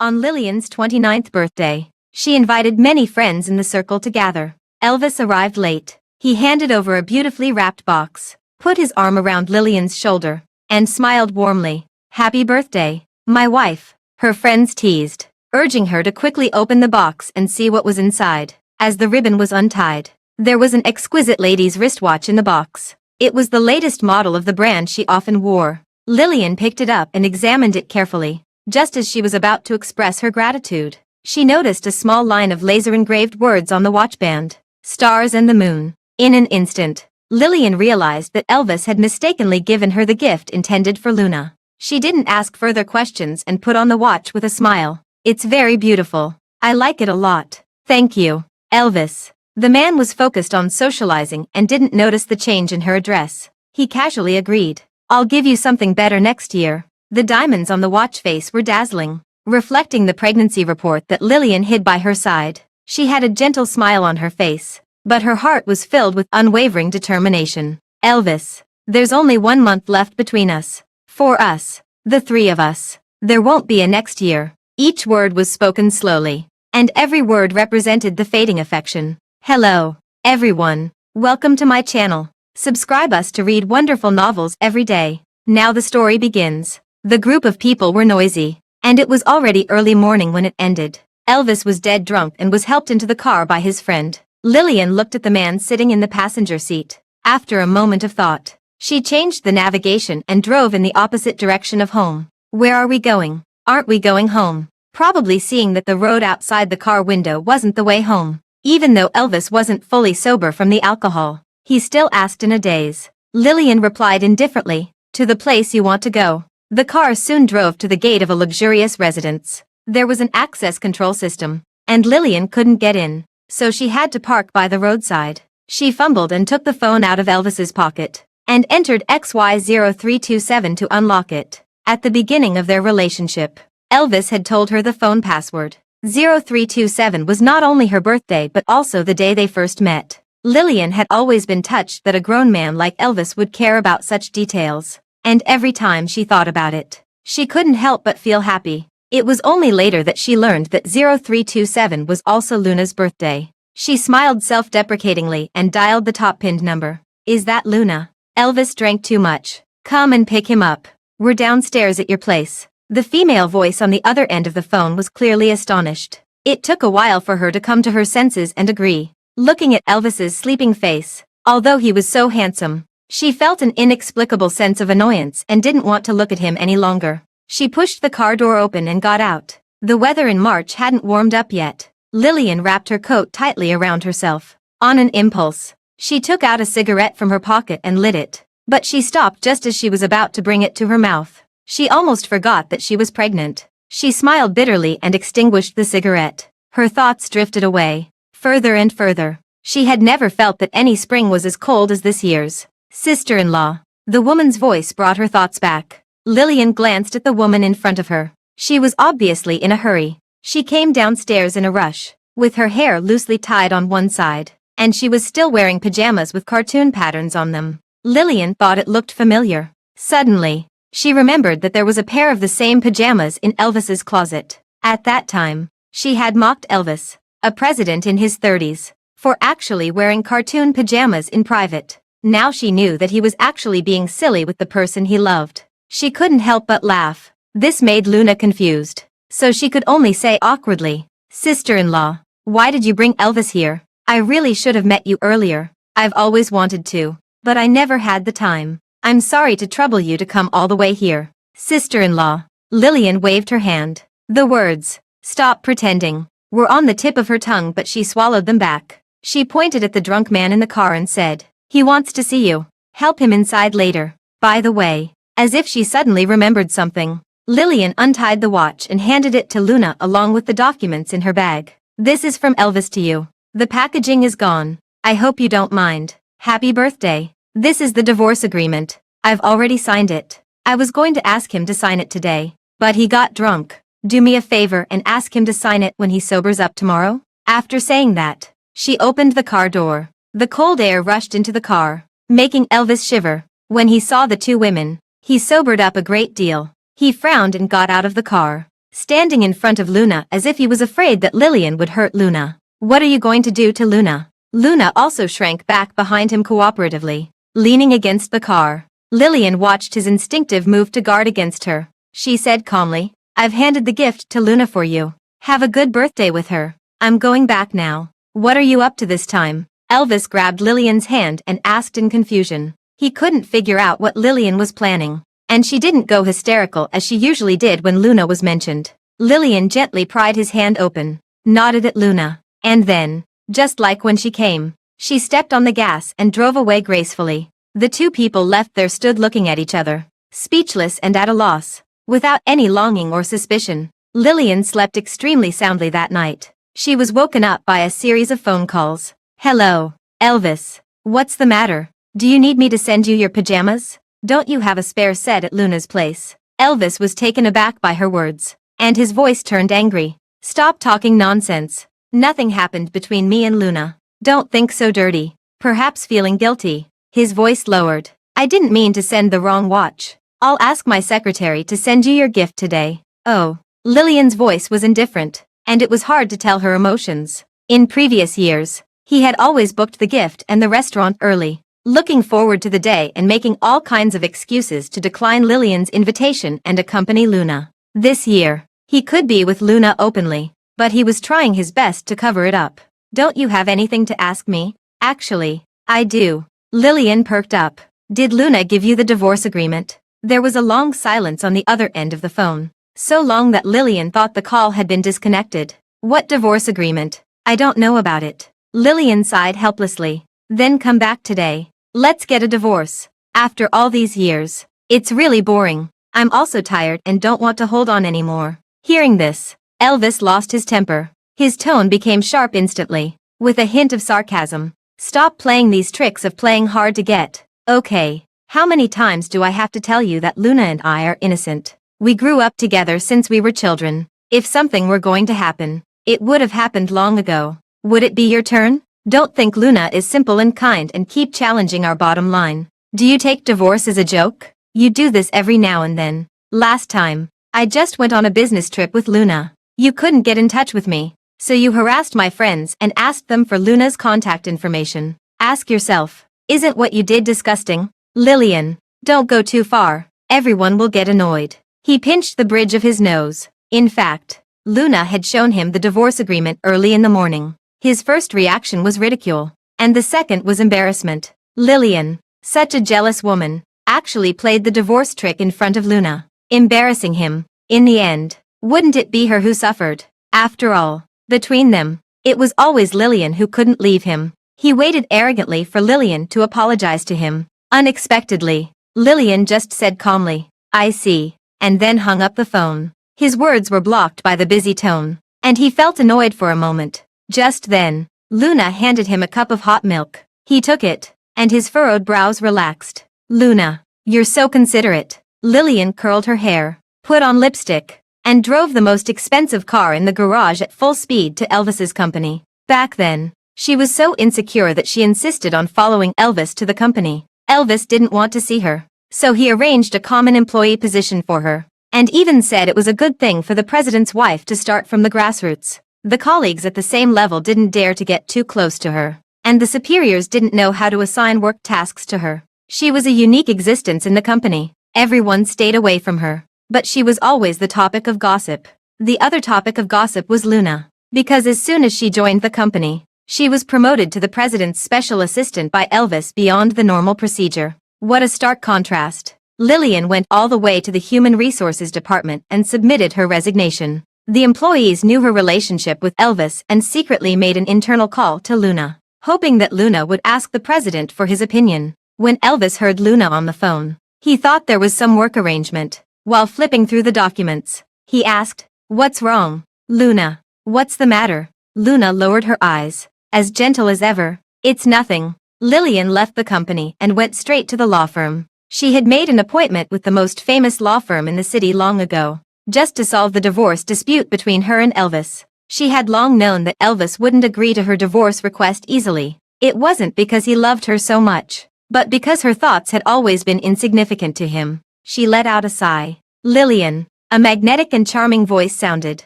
On Lillian's 29th birthday, she invited many friends in the circle to gather. Elvis arrived late. He handed over a beautifully wrapped box, put his arm around Lillian's shoulder, and smiled warmly. "Happy birthday, my wife," her friends teased, urging her to quickly open the box and see what was inside. As the ribbon was untied, there was an exquisite lady's wristwatch in the box. It was the latest model of the brand she often wore. Lillian picked it up and examined it carefully. Just as she was about to express her gratitude, she noticed a small line of laser-engraved words on the watchband. "Stars and the Moon." In an instant, Lillian realized that Elvis had mistakenly given her the gift intended for Luna. She didn't ask further questions and put on the watch with a smile. "It's very beautiful. I like it a lot. Thank you, Elvis." The man was focused on socializing and didn't notice the change in her address. He casually agreed. "I'll give you something better next year." The diamonds on the watch face were dazzling, reflecting the pregnancy report that Lillian hid by her side. She had a gentle smile on her face, but her heart was filled with unwavering determination. "Elvis, there's only 1 month left between us. For us, the three of us. There won't be a next year." Each word was spoken slowly, and every word represented the fading affection. "Hello, everyone. Welcome to my channel. Subscribe us to read wonderful novels every day." Now the story begins. The group of people were noisy, and it was already early morning when it ended. Elvis was dead drunk and was helped into the car by his friend. Lillian looked at the man sitting in the passenger seat. After a moment of thought, she changed the navigation and drove in the opposite direction of home. "Where are we going? Aren't we going home?" Probably seeing that the road outside the car window wasn't the way home. Even though Elvis wasn't fully sober from the alcohol, he still asked in a daze. Lillian replied indifferently, "To the place you want to go." The car soon drove to the gate of a luxurious residence. There was an access control system, and Lillian couldn't get in, so she had to park by the roadside. She fumbled and took the phone out of Elvis's pocket, and entered XY0327 to unlock it. At the beginning of their relationship, Elvis had told her the phone password. 0327 was not only her birthday but also the day they first met. Lillian had always been touched that a grown man like Elvis would care about such details. And every time she thought about it, she couldn't help but feel happy. It was only later that she learned that 0327 was also Luna's birthday. She smiled self-deprecatingly and dialed the top pinned number. "Is that Luna?" "Elvis drank too much. Come and pick him up. We're downstairs at your place." The female voice on the other end of the phone was clearly astonished. It took a while for her to come to her senses and agree. Looking at Elvis's sleeping face, although he was so handsome, she felt an inexplicable sense of annoyance and didn't want to look at him any longer. She pushed the car door open and got out. The weather in March hadn't warmed up yet. Lillian wrapped her coat tightly around herself. On an impulse, she took out a cigarette from her pocket and lit it, but she stopped just as she was about to bring it to her mouth. She almost forgot that she was pregnant. She smiled bitterly and extinguished the cigarette. Her thoughts drifted away, further and further. She had never felt that any spring was as cold as this year's. "Sister-in-law." The woman's voice brought her thoughts back. Lillian glanced at the woman in front of her. She was obviously in a hurry. She came downstairs in a rush, with her hair loosely tied on one side, and she was still wearing pajamas with cartoon patterns on them. Lillian thought it looked familiar. Suddenly, she remembered that there was a pair of the same pajamas in Elvis's closet. At that time, she had mocked Elvis, a president in his 30s, for actually wearing cartoon pajamas in private. Now she knew that he was actually being silly with the person he loved. She couldn't help but laugh. This made Luna confused, so she could only say awkwardly, "Sister-in-law, why did you bring Elvis here? I really should have met you earlier. I've always wanted to, but I never had the time. I'm sorry to trouble you to come all the way here." "Sister-in-law." Lillian waved her hand. The words, "Stop pretending," were on the tip of her tongue, but she swallowed them back. She pointed at the drunk man in the car and said, "He wants to see you. Help him inside later. By the way." As if she suddenly remembered something, Lillian untied the watch and handed it to Luna along with the documents in her bag. "This is from Elvis to you. The packaging is gone. I hope you don't mind. Happy birthday. This is the divorce agreement. I've already signed it. I was going to ask him to sign it today, but he got drunk. Do me a favor and ask him to sign it when he sobers up tomorrow." After saying that, she opened the car door. The cold air rushed into the car, making Elvis shiver. When he saw the two women, he sobered up a great deal. He frowned and got out of the car. standing in front of Luna as if he was afraid that Lillian would hurt Luna. What are you going to do to Luna? Luna also shrank back behind him cooperatively, leaning against the car. Lillian watched his instinctive move to guard against her. She said calmly, I've handed the gift to Luna for you. Have a good birthday with her. I'm going back now. What are you up to this time? Elvis grabbed Lillian's hand and asked in confusion. He couldn't figure out what Lillian was planning. And she didn't go hysterical as she usually did when Luna was mentioned. Lillian gently pried his hand open, nodded at Luna, and then, just like when she came, she stepped on the gas and drove away gracefully. The two people left there stood looking at each other, speechless and at a loss. Without any longing or suspicion, Lillian slept extremely soundly that night. She was woken up by a series of phone calls. Hello, Elvis. What's the matter? Do you need me to send you your pajamas? Don't you have a spare set at Luna's place? Elvis was taken aback by her words, and his voice turned angry. Stop talking nonsense. Nothing happened between me and Luna. Don't think so dirty. Perhaps feeling guilty. His voice lowered. I didn't mean to send the wrong watch. I'll ask my secretary to send you your gift today. Oh. Lillian's voice was indifferent, and it was hard to tell her emotions. In previous years, he had always booked the gift and the restaurant early, looking forward to the day and making all kinds of excuses to decline Lillian's invitation and accompany Luna. This year, he could be with Luna openly, but he was trying his best to cover it up. Don't you have anything to ask me? Actually, I do. Lillian perked up. Did Luna give you the divorce agreement? There was a long silence on the other end of the phone. So long that Lillian thought the call had been disconnected. What divorce agreement? I don't know about it. Lillian sighed helplessly. Then come back today. Let's get a divorce. After all these years. It's really boring. I'm also tired and don't want to hold on anymore. Hearing this, Elvis lost his temper. His tone became sharp instantly, with a hint of sarcasm. Stop playing these tricks of playing hard to get. Okay. How many times do I have to tell you that Luna and I are innocent? We grew up together since we were children. If something were going to happen, it would have happened long ago. Would it be your turn? Don't think Luna is simple and kind and keep challenging our bottom line. Do you take divorce as a joke? You do this every now and then. Last time, I just went on a business trip with Luna. You couldn't get in touch with me, so you harassed my friends and asked them for Luna's contact information. Ask yourself, isn't what you did disgusting? Lillian, don't go too far. Everyone will get annoyed. He pinched the bridge of his nose. In fact, Luna had shown him the divorce agreement early in the morning. His first reaction was ridicule, and the second was embarrassment. Lillian, such a jealous woman, actually played the divorce trick in front of Luna, embarrassing him. In the end, wouldn't it be her who suffered? After all, between them, it was always Lillian who couldn't leave him. He waited arrogantly for Lillian to apologize to him. Unexpectedly, Lillian just said calmly, I see, and then hung up the phone. His words were blocked by the busy tone, and he felt annoyed for a moment. Just then, Luna handed him a cup of hot milk. He took it, and his furrowed brows relaxed. Luna, you're so considerate. Lillian curled her hair, put on lipstick, and drove the most expensive car in the garage at full speed to Elvis's company. Back then, she was so insecure that she insisted on following Elvis to the company. Elvis didn't want to see her, so he arranged a common employee position for her, and even said it was a good thing for the president's wife to start from the grassroots. The colleagues at the same level didn't dare to get too close to her, and the superiors didn't know how to assign work tasks to her. She was a unique existence in the company. Everyone stayed away from her, but she was always the topic of gossip. The other topic of gossip was Luna, because as soon as she joined the company, she was promoted to the president's special assistant by Elvis beyond the normal procedure. What a stark contrast. Lillian went all the way to the Human Resources Department and submitted her resignation. The employees knew her relationship with Elvis and secretly made an internal call to Luna, hoping that Luna would ask the president for his opinion. When Elvis heard Luna on the phone, he thought there was some work arrangement. While flipping through the documents, he asked, What's wrong? Luna, what's the matter? Luna lowered her eyes, as gentle as ever. It's nothing. Lillian left the company and went straight to the law firm. She had made an appointment with the most famous law firm in the city long ago, just to solve the divorce dispute between her and Elvis. She had long known that Elvis wouldn't agree to her divorce request easily. It wasn't because he loved her so much, but because her thoughts had always been insignificant to him. She let out a sigh. Lillian, A magnetic and charming voice sounded.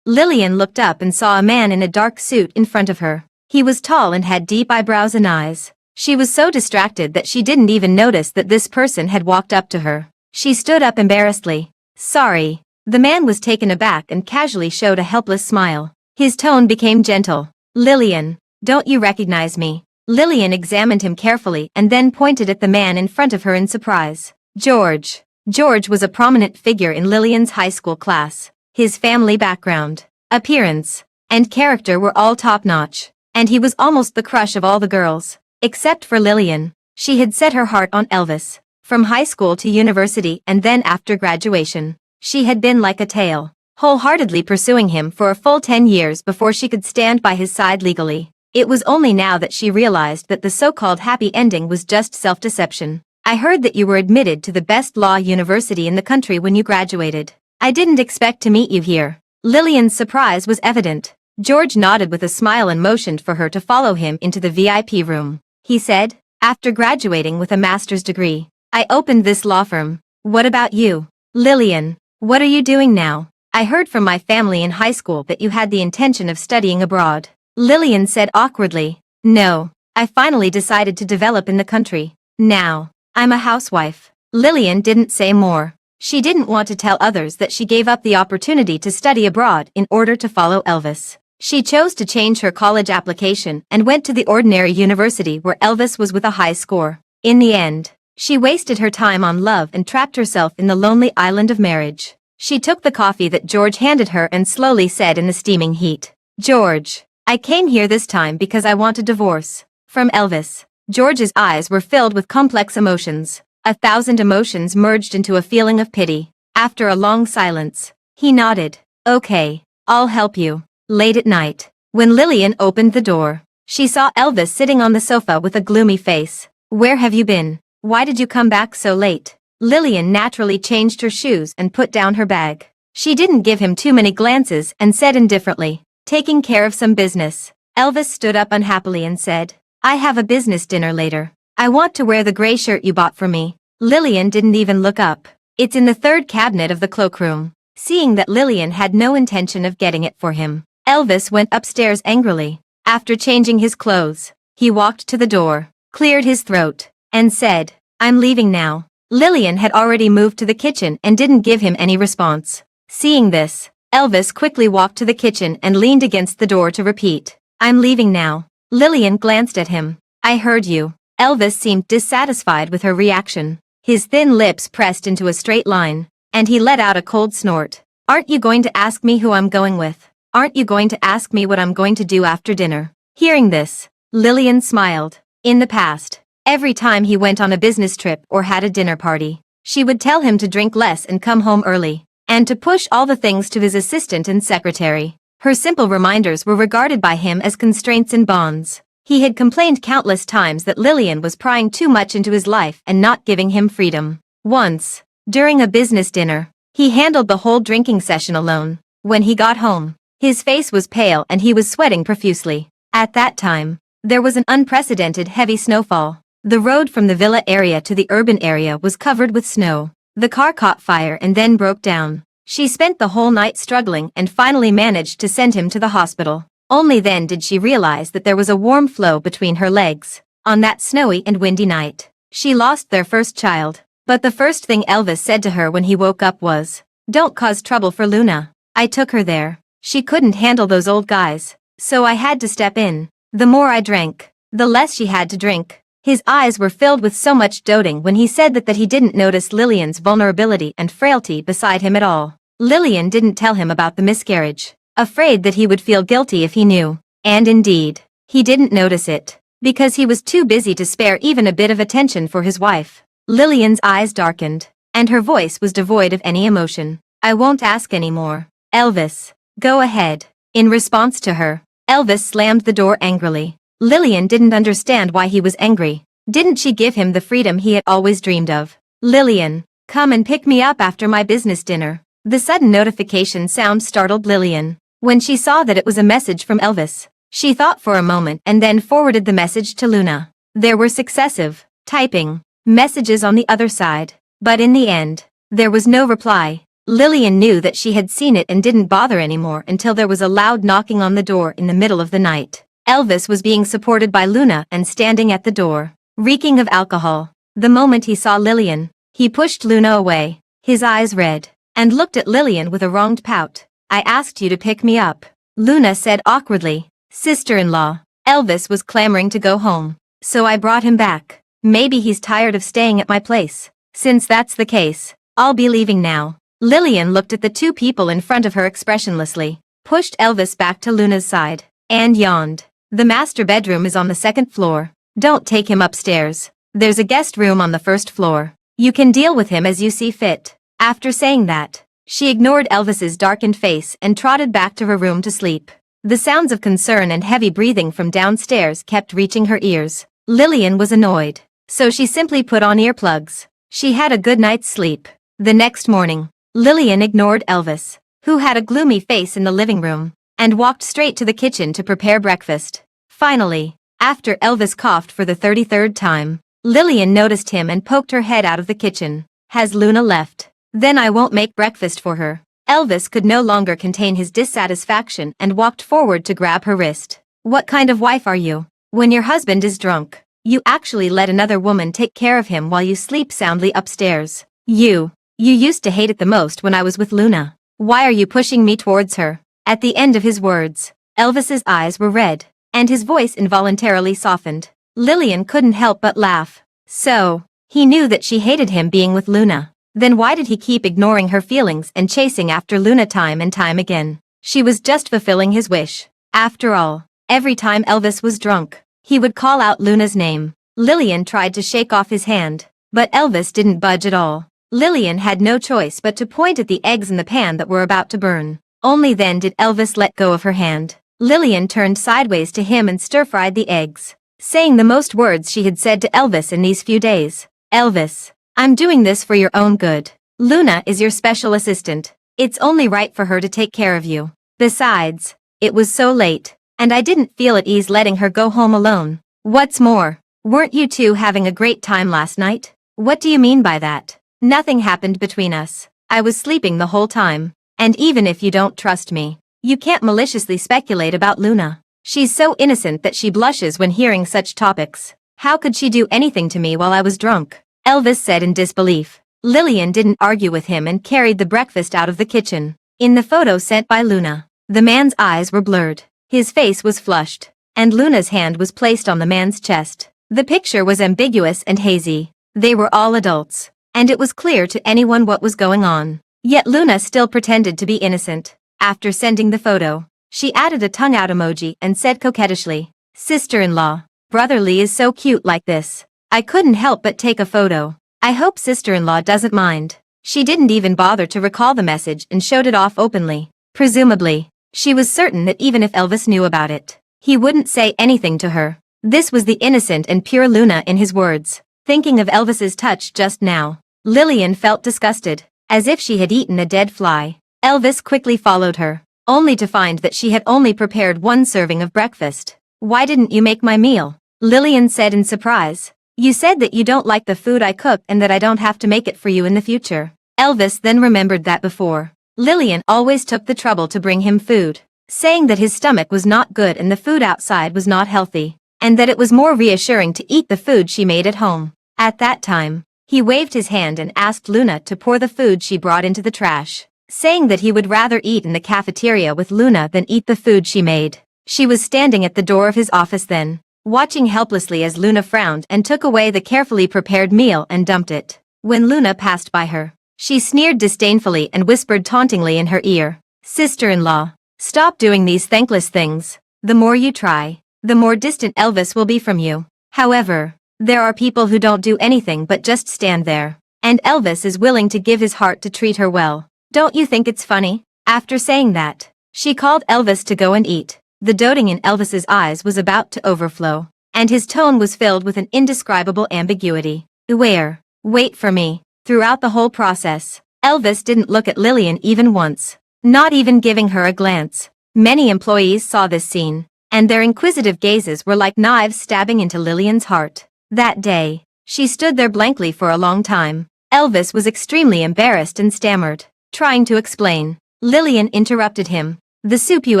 Lillian looked up and saw a man in a dark suit in front of her. He was tall and had deep eyebrows and eyes. She was so distracted that she didn't even notice that this person had walked up to her. She stood up embarrassedly. Sorry. The man was taken aback and casually showed a helpless smile. His tone became gentle. Lillian, don't you recognize me? Lillian examined him carefully and then pointed at the man in front of her in surprise. George. George was a prominent figure in Lillian's high school class. His family background, appearance, and character were all top-notch, and he was almost the crush of all the girls. Except for Lillian. She had set her heart on Elvis. From high school to university and then after graduation, she had been like a tail, wholeheartedly pursuing him for a full 10 years before she could stand by his side legally. It was only now that she realized that the so-called happy ending was just self-deception. I heard that you were admitted to the best law university in the country when you graduated. I didn't expect to meet you here. Lillian's surprise was evident. George nodded with a smile and motioned for her to follow him into the VIP room. He said, after graduating with a master's degree, I opened this law firm. What about you? Lillian, what are you doing now? I heard from my family in high school that you had the intention of studying abroad. Lillian said awkwardly, no, I finally decided to develop in the country. Now, I'm a housewife. Lillian didn't say more. She didn't want to tell others that she gave up the opportunity to study abroad in order to follow Elvis. She chose to change her college application and went to the ordinary university where Elvis was with a high score. In the end, she wasted her time on love and trapped herself in the lonely island of marriage. She took the coffee that George handed her and slowly said in the steaming heat, George, I came here this time because I want a divorce. From Elvis. George's eyes were filled with complex emotions. 1,000 emotions merged into a feeling of pity. After a long silence, he nodded. Okay, I'll help you. Late at night, when Lillian opened the door, she saw Elvis sitting on the sofa with a gloomy face. Where have you been? Why did you come back so late? Lillian naturally changed her shoes and put down her bag. She didn't give him too many glances and said indifferently, taking care of some business. Elvis stood up unhappily and said, I have a business dinner later. I want to wear the gray shirt you bought for me. Lillian didn't even look up. It's in the third cabinet of the cloakroom. Seeing that Lillian had no intention of getting it for him, Elvis went upstairs angrily. After changing his clothes, he walked to the door, cleared his throat, and said, I'm leaving now. Lillian had already moved to the kitchen and didn't give him any response. Seeing this, Elvis quickly walked to the kitchen and leaned against the door to repeat, I'm leaving now. Lillian glanced at him. I heard you. Elvis seemed dissatisfied with her reaction. His thin lips pressed into a straight line, and he let out a cold snort. Aren't you going to ask me who I'm going with? Aren't you going to ask me what I'm going to do after dinner? Hearing this, Lillian smiled. In the past, every time he went on a business trip or had a dinner party, she would tell him to drink less and come home early, and to push all the things to his assistant and secretary. Her simple reminders were regarded by him as constraints and bonds. He had complained countless times that Lillian was prying too much into his life and not giving him freedom. Once, during a business dinner, he handled the whole drinking session alone. When he got home, his face was pale and he was sweating profusely. At that time, there was an unprecedented heavy snowfall. The road from the villa area to the urban area was covered with snow. The car caught fire and then broke down. She spent the whole night struggling and finally managed to send him to the hospital. Only then did she realize that there was a warm flow between her legs. On that snowy and windy night, she lost their first child. But the first thing Elvis said to her when he woke up was, Don't cause trouble for Luna. I took her there. She couldn't handle those old guys, so I had to step in. The more I drank, the less she had to drink. His eyes were filled with so much doting when he said that he didn't notice Lillian's vulnerability and frailty beside him at all. Lillian didn't tell him about the miscarriage, afraid that he would feel guilty if he knew. And indeed, he didn't notice it, because he was too busy to spare even a bit of attention for his wife. Lillian's eyes darkened, and her voice was devoid of any emotion. I won't ask any more. Elvis, go ahead. In response to her, Elvis slammed the door angrily. Lillian didn't understand why he was angry. Didn't she give him the freedom he had always dreamed of? Lillian, come and pick me up after my business dinner. The sudden notification sound startled Lillian. When she saw that it was a message from Elvis, she thought for a moment and then forwarded the message to Luna. There were successive, typing, messages on the other side, but in the end, there was no reply. Lillian knew that she had seen it and didn't bother anymore until there was a loud knocking on the door in the middle of the night. Elvis was being supported by Luna and standing at the door, reeking of alcohol. The moment he saw Lillian, he pushed Luna away, his eyes red, and looked at Lillian with a wronged pout. "I asked you to pick me up," Luna said awkwardly. "Sister-in-law." Elvis was clamoring to go home, "so I brought him back. Maybe he's tired of staying at my place. Since that's the case, I'll be leaving now." Lillian looked at the two people in front of her expressionlessly, pushed Elvis back to Luna's side, and yawned. "The master bedroom is on the second floor. Don't take him upstairs. There's a guest room on the first floor. You can deal with him as you see fit." After saying that, she ignored Elvis's darkened face and trotted back to her room to sleep. The sounds of concern and heavy breathing from downstairs kept reaching her ears. Lillian was annoyed, so she simply put on earplugs. She had a good night's sleep. The next morning, Lillian ignored Elvis, who had a gloomy face in the living room, and walked straight to the kitchen to prepare breakfast. Finally, after Elvis coughed for the 33rd time, Lillian noticed him and poked her head out of the kitchen. "Has Luna left? Then I won't make breakfast for her." Elvis could no longer contain his dissatisfaction and walked forward to grab her wrist. "What kind of wife are you? When your husband is drunk, you actually let another woman take care of him while you sleep soundly upstairs. You used to hate it the most when I was with Luna. Why are you pushing me towards her?" At the end of his words, Elvis's eyes were red, and his voice involuntarily softened. Lillian couldn't help but laugh. So, he knew that she hated him being with Luna. Then why did he keep ignoring her feelings and chasing after Luna time and time again? She was just fulfilling his wish. After all, every time Elvis was drunk, he would call out Luna's name. Lillian tried to shake off his hand, but Elvis didn't budge at all. Lillian had no choice but to point at the eggs in the pan that were about to burn. Only then did Elvis let go of her hand. Lillian turned sideways to him and stir-fried the eggs, saying the most words she had said to Elvis in these few days. "Elvis, I'm doing this for your own good. Luna is your special assistant. It's only right for her to take care of you. Besides, it was so late, and I didn't feel at ease letting her go home alone. What's more, weren't you two having a great time last night?" "What do you mean by that?" "Nothing happened between us. I was sleeping the whole time. And even if you don't trust me, you can't maliciously speculate about Luna. She's so innocent that she blushes when hearing such topics. How could she do anything to me while I was drunk?" Elvis said in disbelief. Lillian didn't argue with him and carried the breakfast out of the kitchen. In the photo sent by Luna, the man's eyes were blurred, his face was flushed, and Luna's hand was placed on the man's chest. The picture was ambiguous and hazy. They were all adults, and it was clear to anyone what was going on. Yet Luna still pretended to be innocent. After sending the photo, she added a tongue-out emoji and said coquettishly, "Sister-in-law, brotherly is so cute like this. I couldn't help but take a photo. I hope sister-in-law doesn't mind." She didn't even bother to recall the message and showed it off openly. Presumably, she was certain that even if Elvis knew about it, he wouldn't say anything to her. This was the innocent and pure Luna in his words. Thinking of Elvis's touch just now, Lillian felt disgusted, as if she had eaten a dead fly. Elvis quickly followed her, only to find that she had only prepared one serving of breakfast. "Why didn't you make my meal?" Lillian said in surprise. "You said that you don't like the food I cook and that I don't have to make it for you in the future." Elvis then remembered that before, Lillian always took the trouble to bring him food, saying that his stomach was not good and the food outside was not healthy, and that it was more reassuring to eat the food she made at home. At that time, he waved his hand and asked Luna to pour the food she brought into the trash, saying that he would rather eat in the cafeteria with Luna than eat the food she made. She was standing at the door of his office then, watching helplessly as Luna frowned and took away the carefully prepared meal and dumped it. When Luna passed by her, she sneered disdainfully and whispered tauntingly in her ear, "Sister-in-law, stop doing these thankless things. The more you try, the more distant Elvis will be from you." However, there are people who don't do anything but just stand there, and Elvis is willing to give his heart to treat her well. Don't you think it's funny? After saying that, she called Elvis to go and eat. The doting in Elvis's eyes was about to overflow, and his tone was filled with an indescribable ambiguity. Wait for me." Throughout the whole process, Elvis didn't look at Lillian even once, not even giving her a glance. Many employees saw this scene, and their inquisitive gazes were like knives stabbing into Lillian's heart. That day, she stood there blankly for a long time. Elvis was extremely embarrassed and stammered, trying to explain. Lillian interrupted him. The soup you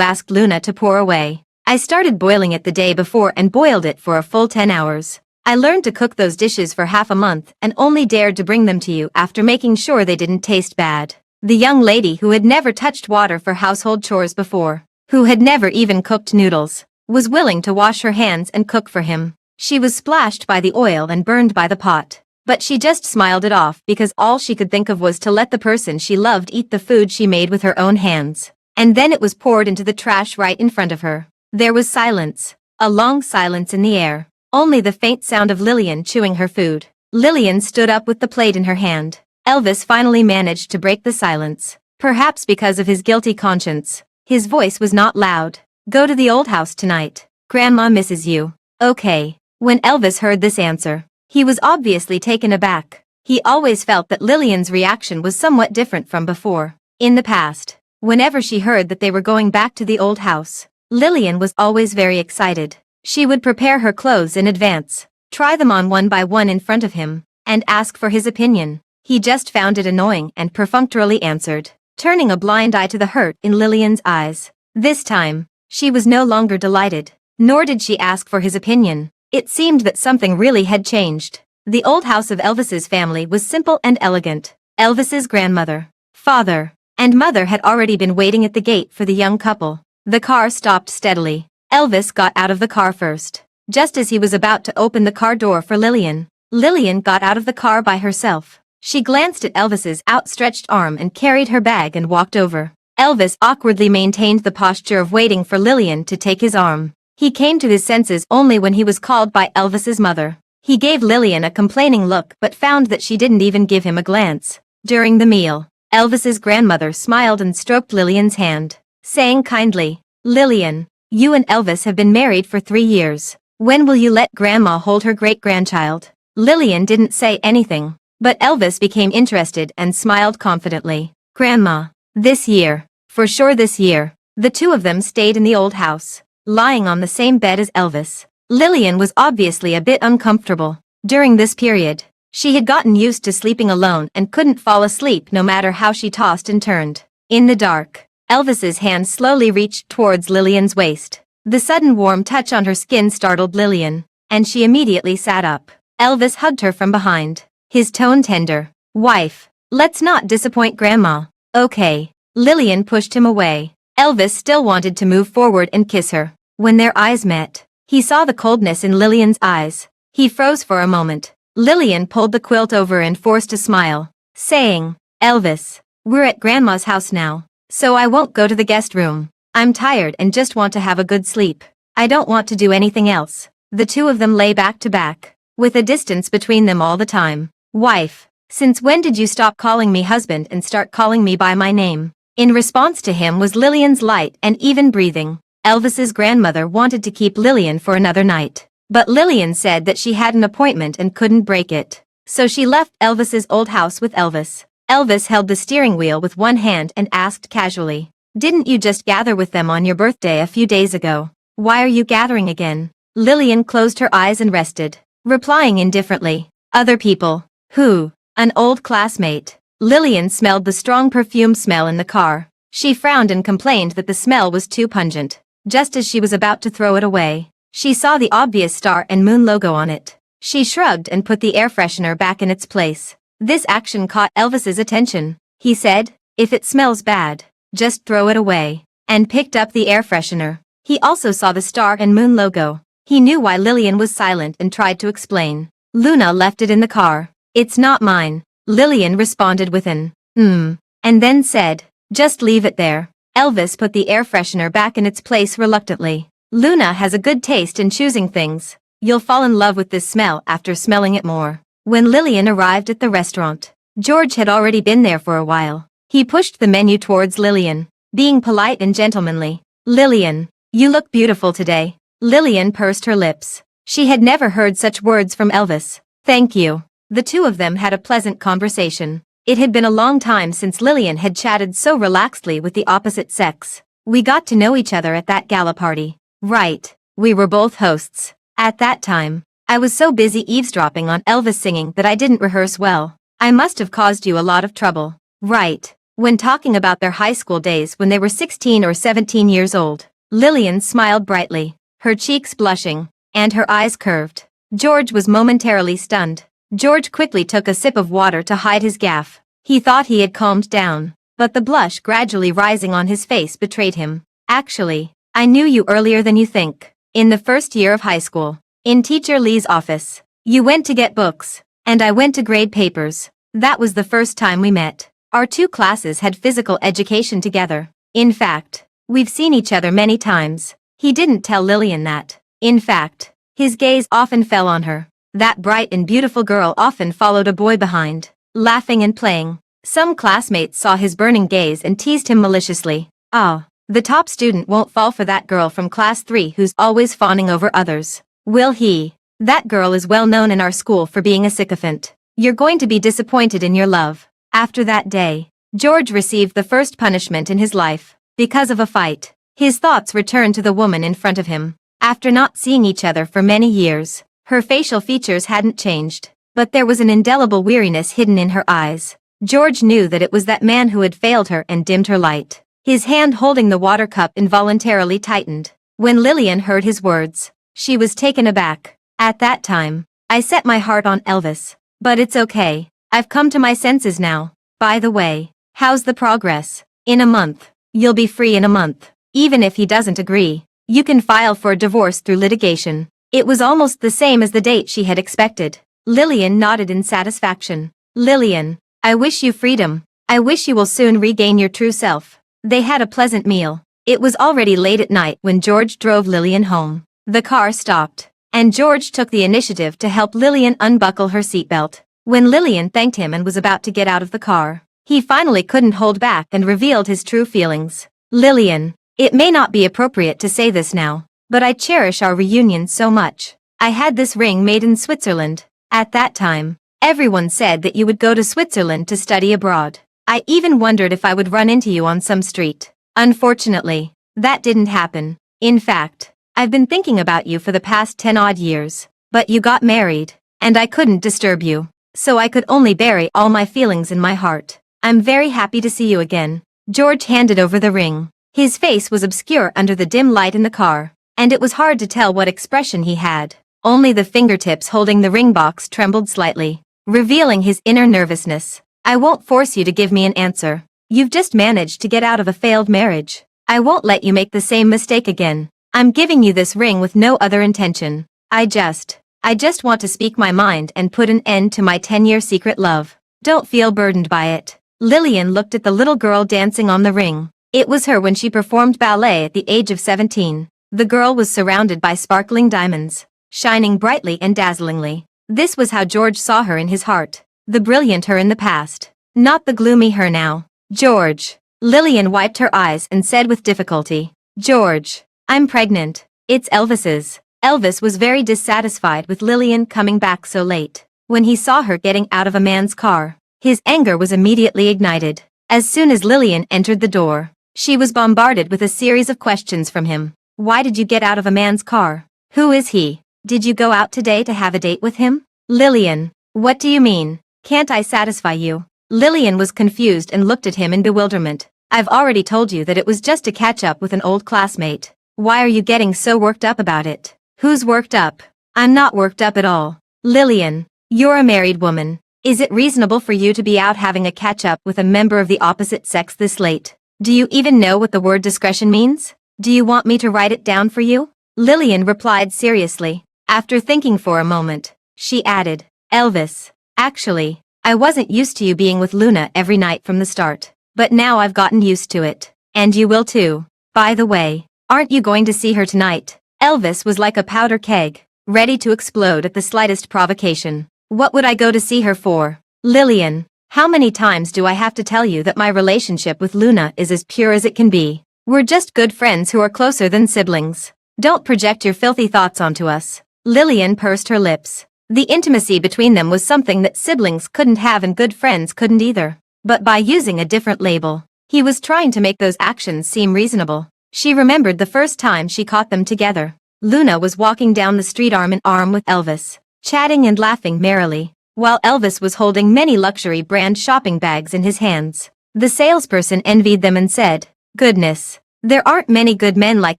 asked Luna to pour away. I started boiling it the day before and boiled it for a full 10 hours. I learned to cook those dishes for half a month and only dared to bring them to you after making sure they didn't taste bad. The young lady who had never touched water for household chores before, who had never even cooked noodles, was willing to wash her hands and cook for him. She was splashed by the oil and burned by the pot, but she just smiled it off because all she could think of was to let the person she loved eat the food she made with her own hands. And then it was poured into the trash right in front of her. There was silence, a long silence in the air, only the faint sound of Lillian chewing her food. Lillian stood up with the plate in her hand. Elvis finally managed to break the silence, perhaps because of his guilty conscience. His voice was not loud. Go to the old house tonight. Grandma misses you. Okay. When Elvis heard this answer, he was obviously taken aback. He always felt that Lillian's reaction was somewhat different from before. In the past, whenever she heard that they were going back to the old house, Lillian was always very excited. She would prepare her clothes in advance, try them on one by one in front of him, and ask for his opinion. He just found it annoying and perfunctorily answered, turning a blind eye to the hurt in Lillian's eyes. This time, she was no longer delighted, nor did she ask for his opinion. It seemed that something really had changed. The old house of Elvis's family was simple and elegant. Elvis's grandmother, father, and mother had already been waiting at the gate for the young couple. The car stopped steadily. Elvis got out of the car first. Just as he was about to open the car door for Lillian, Lillian got out of the car by herself. She glanced at Elvis's outstretched arm and carried her bag and walked over. Elvis awkwardly maintained the posture of waiting for Lillian to take his arm. He came to his senses only when he was called by Elvis's mother. He gave Lillian a complaining look but found that she didn't even give him a glance. During the meal, Elvis's grandmother smiled and stroked Lillian's hand, saying kindly, Lillian, you and Elvis have been married for 3 years. When will you let Grandma hold her great-grandchild? Lillian didn't say anything, but Elvis became interested and smiled confidently. Grandma, this year. For sure this year. The two of them stayed in the old house, lying on the same bed as Elvis. Lillian was obviously a bit uncomfortable. During this period, she had gotten used to sleeping alone and couldn't fall asleep no matter how she tossed and turned. In the dark, Elvis's hand slowly reached towards Lillian's waist. The sudden warm touch on her skin startled Lillian, and she immediately sat up. Elvis hugged her from behind, his tone tender. Wife, let's not disappoint Grandma. Okay. Lillian pushed him away. Elvis still wanted to move forward and kiss her. When their eyes met, he saw the coldness in Lillian's eyes. He froze for a moment. Lillian pulled the quilt over and forced a smile, saying, Elvis, we're at Grandma's house now, so I won't go to the guest room. I'm tired and just want to have a good sleep. I don't want to do anything else. The two of them lay back to back, with a distance between them all the time. Wife, since when did you stop calling me husband and start calling me by my name? In response to him was Lillian's light and even breathing. Elvis's grandmother wanted to keep Lillian for another night, but Lillian said that she had an appointment and couldn't break it. So she left Elvis's old house with Elvis. Elvis held the steering wheel with one hand and asked casually, Didn't you just gather with them on your birthday a few days ago? Why are you gathering again? Lillian closed her eyes and rested, replying indifferently, Other people. Who? An old classmate. Lillian smelled the strong perfume smell in the car. She frowned and complained that the smell was too pungent. Just as she was about to throw it away, she saw the obvious star and moon logo on it. She shrugged and put the air freshener back in its place. This action caught Elvis's attention. He said, If it smells bad, just throw it away, and picked up the air freshener. He also saw the star and moon logo. He knew why Lillian was silent and tried to explain. Luna left it in the car. It's not mine. Lillian responded with an, and then said, Just leave it there. Elvis put the air freshener back in its place reluctantly. Luna has a good taste in choosing things. You'll fall in love with this smell after smelling it more. When Lillian arrived at the restaurant, George had already been there for a while. He pushed the menu towards Lillian, being polite and gentlemanly. Lillian, you look beautiful today. Lillian pursed her lips. She had never heard such words from Elvis. Thank you. The two of them had a pleasant conversation. It had been a long time since Lillian had chatted so relaxedly with the opposite sex. We got to know each other at that gala party. Right. We were both hosts. At that time, I was so busy eavesdropping on Elvis singing that I didn't rehearse well. I must have caused you a lot of trouble. Right. When talking about their high school days when they were 16 or 17 years old, Lillian smiled brightly, her cheeks blushing, and her eyes curved. George was momentarily stunned. George quickly took a sip of water to hide his gaffe. He thought he had calmed down, but the blush gradually rising on his face betrayed him. Actually, I knew you earlier than you think. In the first year of high school. In Teacher Lee's office. You went to get books, and I went to grade papers. That was the first time we met. Our two classes had physical education together. In fact, we've seen each other many times. He didn't tell Lillian that. In fact, his gaze often fell on her. That bright and beautiful girl often followed a boy behind, laughing and playing. Some classmates saw his burning gaze and teased him maliciously. "Ah, the top student won't fall for that girl from class 3 who's always fawning over others. Will he? That girl is well known in our school for being a sycophant. You're going to be disappointed in your love." After that day, George received the first punishment in his life. Because of a fight, his thoughts returned to the woman in front of him. After not seeing each other for many years, her facial features hadn't changed, but there was an indelible weariness hidden in her eyes. George knew that it was that man who had failed her and dimmed her light. His hand holding the water cup involuntarily tightened. When Lillian heard his words, she was taken aback. At that time, I set my heart on Elvis. But it's okay. I've come to my senses now. By the way, how's the progress? In a month. You'll be free in a month. Even if he doesn't agree, you can file for a divorce through litigation. It was almost the same as the date she had expected. Lillian nodded in satisfaction. Lillian, I wish you freedom. I wish you will soon regain your true self. They had a pleasant meal. It was already late at night when George drove Lillian home. The car stopped, and George took the initiative to help Lillian unbuckle her seatbelt. When Lillian thanked him and was about to get out of the car, he finally couldn't hold back and revealed his true feelings. Lillian, it may not be appropriate to say this now, but I cherish our reunion so much. I had this ring made in Switzerland. At that time, everyone said that you would go to Switzerland to study abroad. I even wondered if I would run into you on some street. Unfortunately, that didn't happen. In fact, I've been thinking about you for the past 10-odd years. But you got married, and I couldn't disturb you. So I could only bury all my feelings in my heart. I'm very happy to see you again. George handed over the ring. His face was obscure under the dim light in the car, and it was hard to tell what expression he had. Only the fingertips holding the ring box trembled slightly, revealing his inner nervousness. I won't force you to give me an answer. You've just managed to get out of a failed marriage. I won't let you make the same mistake again. I'm giving you this ring with no other intention. I just want to speak my mind and put an end to my 10-year secret love. Don't feel burdened by it. Lillian looked at the little girl dancing on the ring. It was her when she performed ballet at the age of 17. The girl was surrounded by sparkling diamonds, shining brightly and dazzlingly. This was how George saw her in his heart. The brilliant her in the past, not the gloomy her now. George. Lillian wiped her eyes and said with difficulty, George, I'm pregnant. It's Elvis's. Elvis was very dissatisfied with Lillian coming back so late. When he saw her getting out of a man's car, his anger was immediately ignited. As soon as Lillian entered the door, she was bombarded with a series of questions from him. Why did you get out of a man's car? Who is he? Did you go out today to have a date with him? Lillian, what do you mean? Can't I satisfy you? Lillian was confused and looked at him in bewilderment. I've already told you that it was just to catch up with an old classmate. Why are you getting so worked up about it? Who's worked up? I'm not worked up at all. Lillian, you're a married woman. Is it reasonable for you to be out having a catch-up with a member of the opposite sex this late? Do you even know what the word discretion means? Do you want me to write it down for you? Lillian replied seriously. After thinking for a moment, she added, Elvis, actually, I wasn't used to you being with Luna every night from the start. But now I've gotten used to it. And you will too. By the way, aren't you going to see her tonight? Elvis was like a powder keg, ready to explode at the slightest provocation. What would I go to see her for? Lillian, how many times do I have to tell you that my relationship with Luna is as pure as it can be? We're just good friends who are closer than siblings. Don't project your filthy thoughts onto us. Lillian pursed her lips. The intimacy between them was something that siblings couldn't have and good friends couldn't either. But by using a different label, he was trying to make those actions seem reasonable. She remembered the first time she caught them together. Luna was walking down the street arm in arm with Elvis, chatting and laughing merrily, while Elvis was holding many luxury brand shopping bags in his hands. The salesperson envied them and said, "Goodness. There aren't many good men like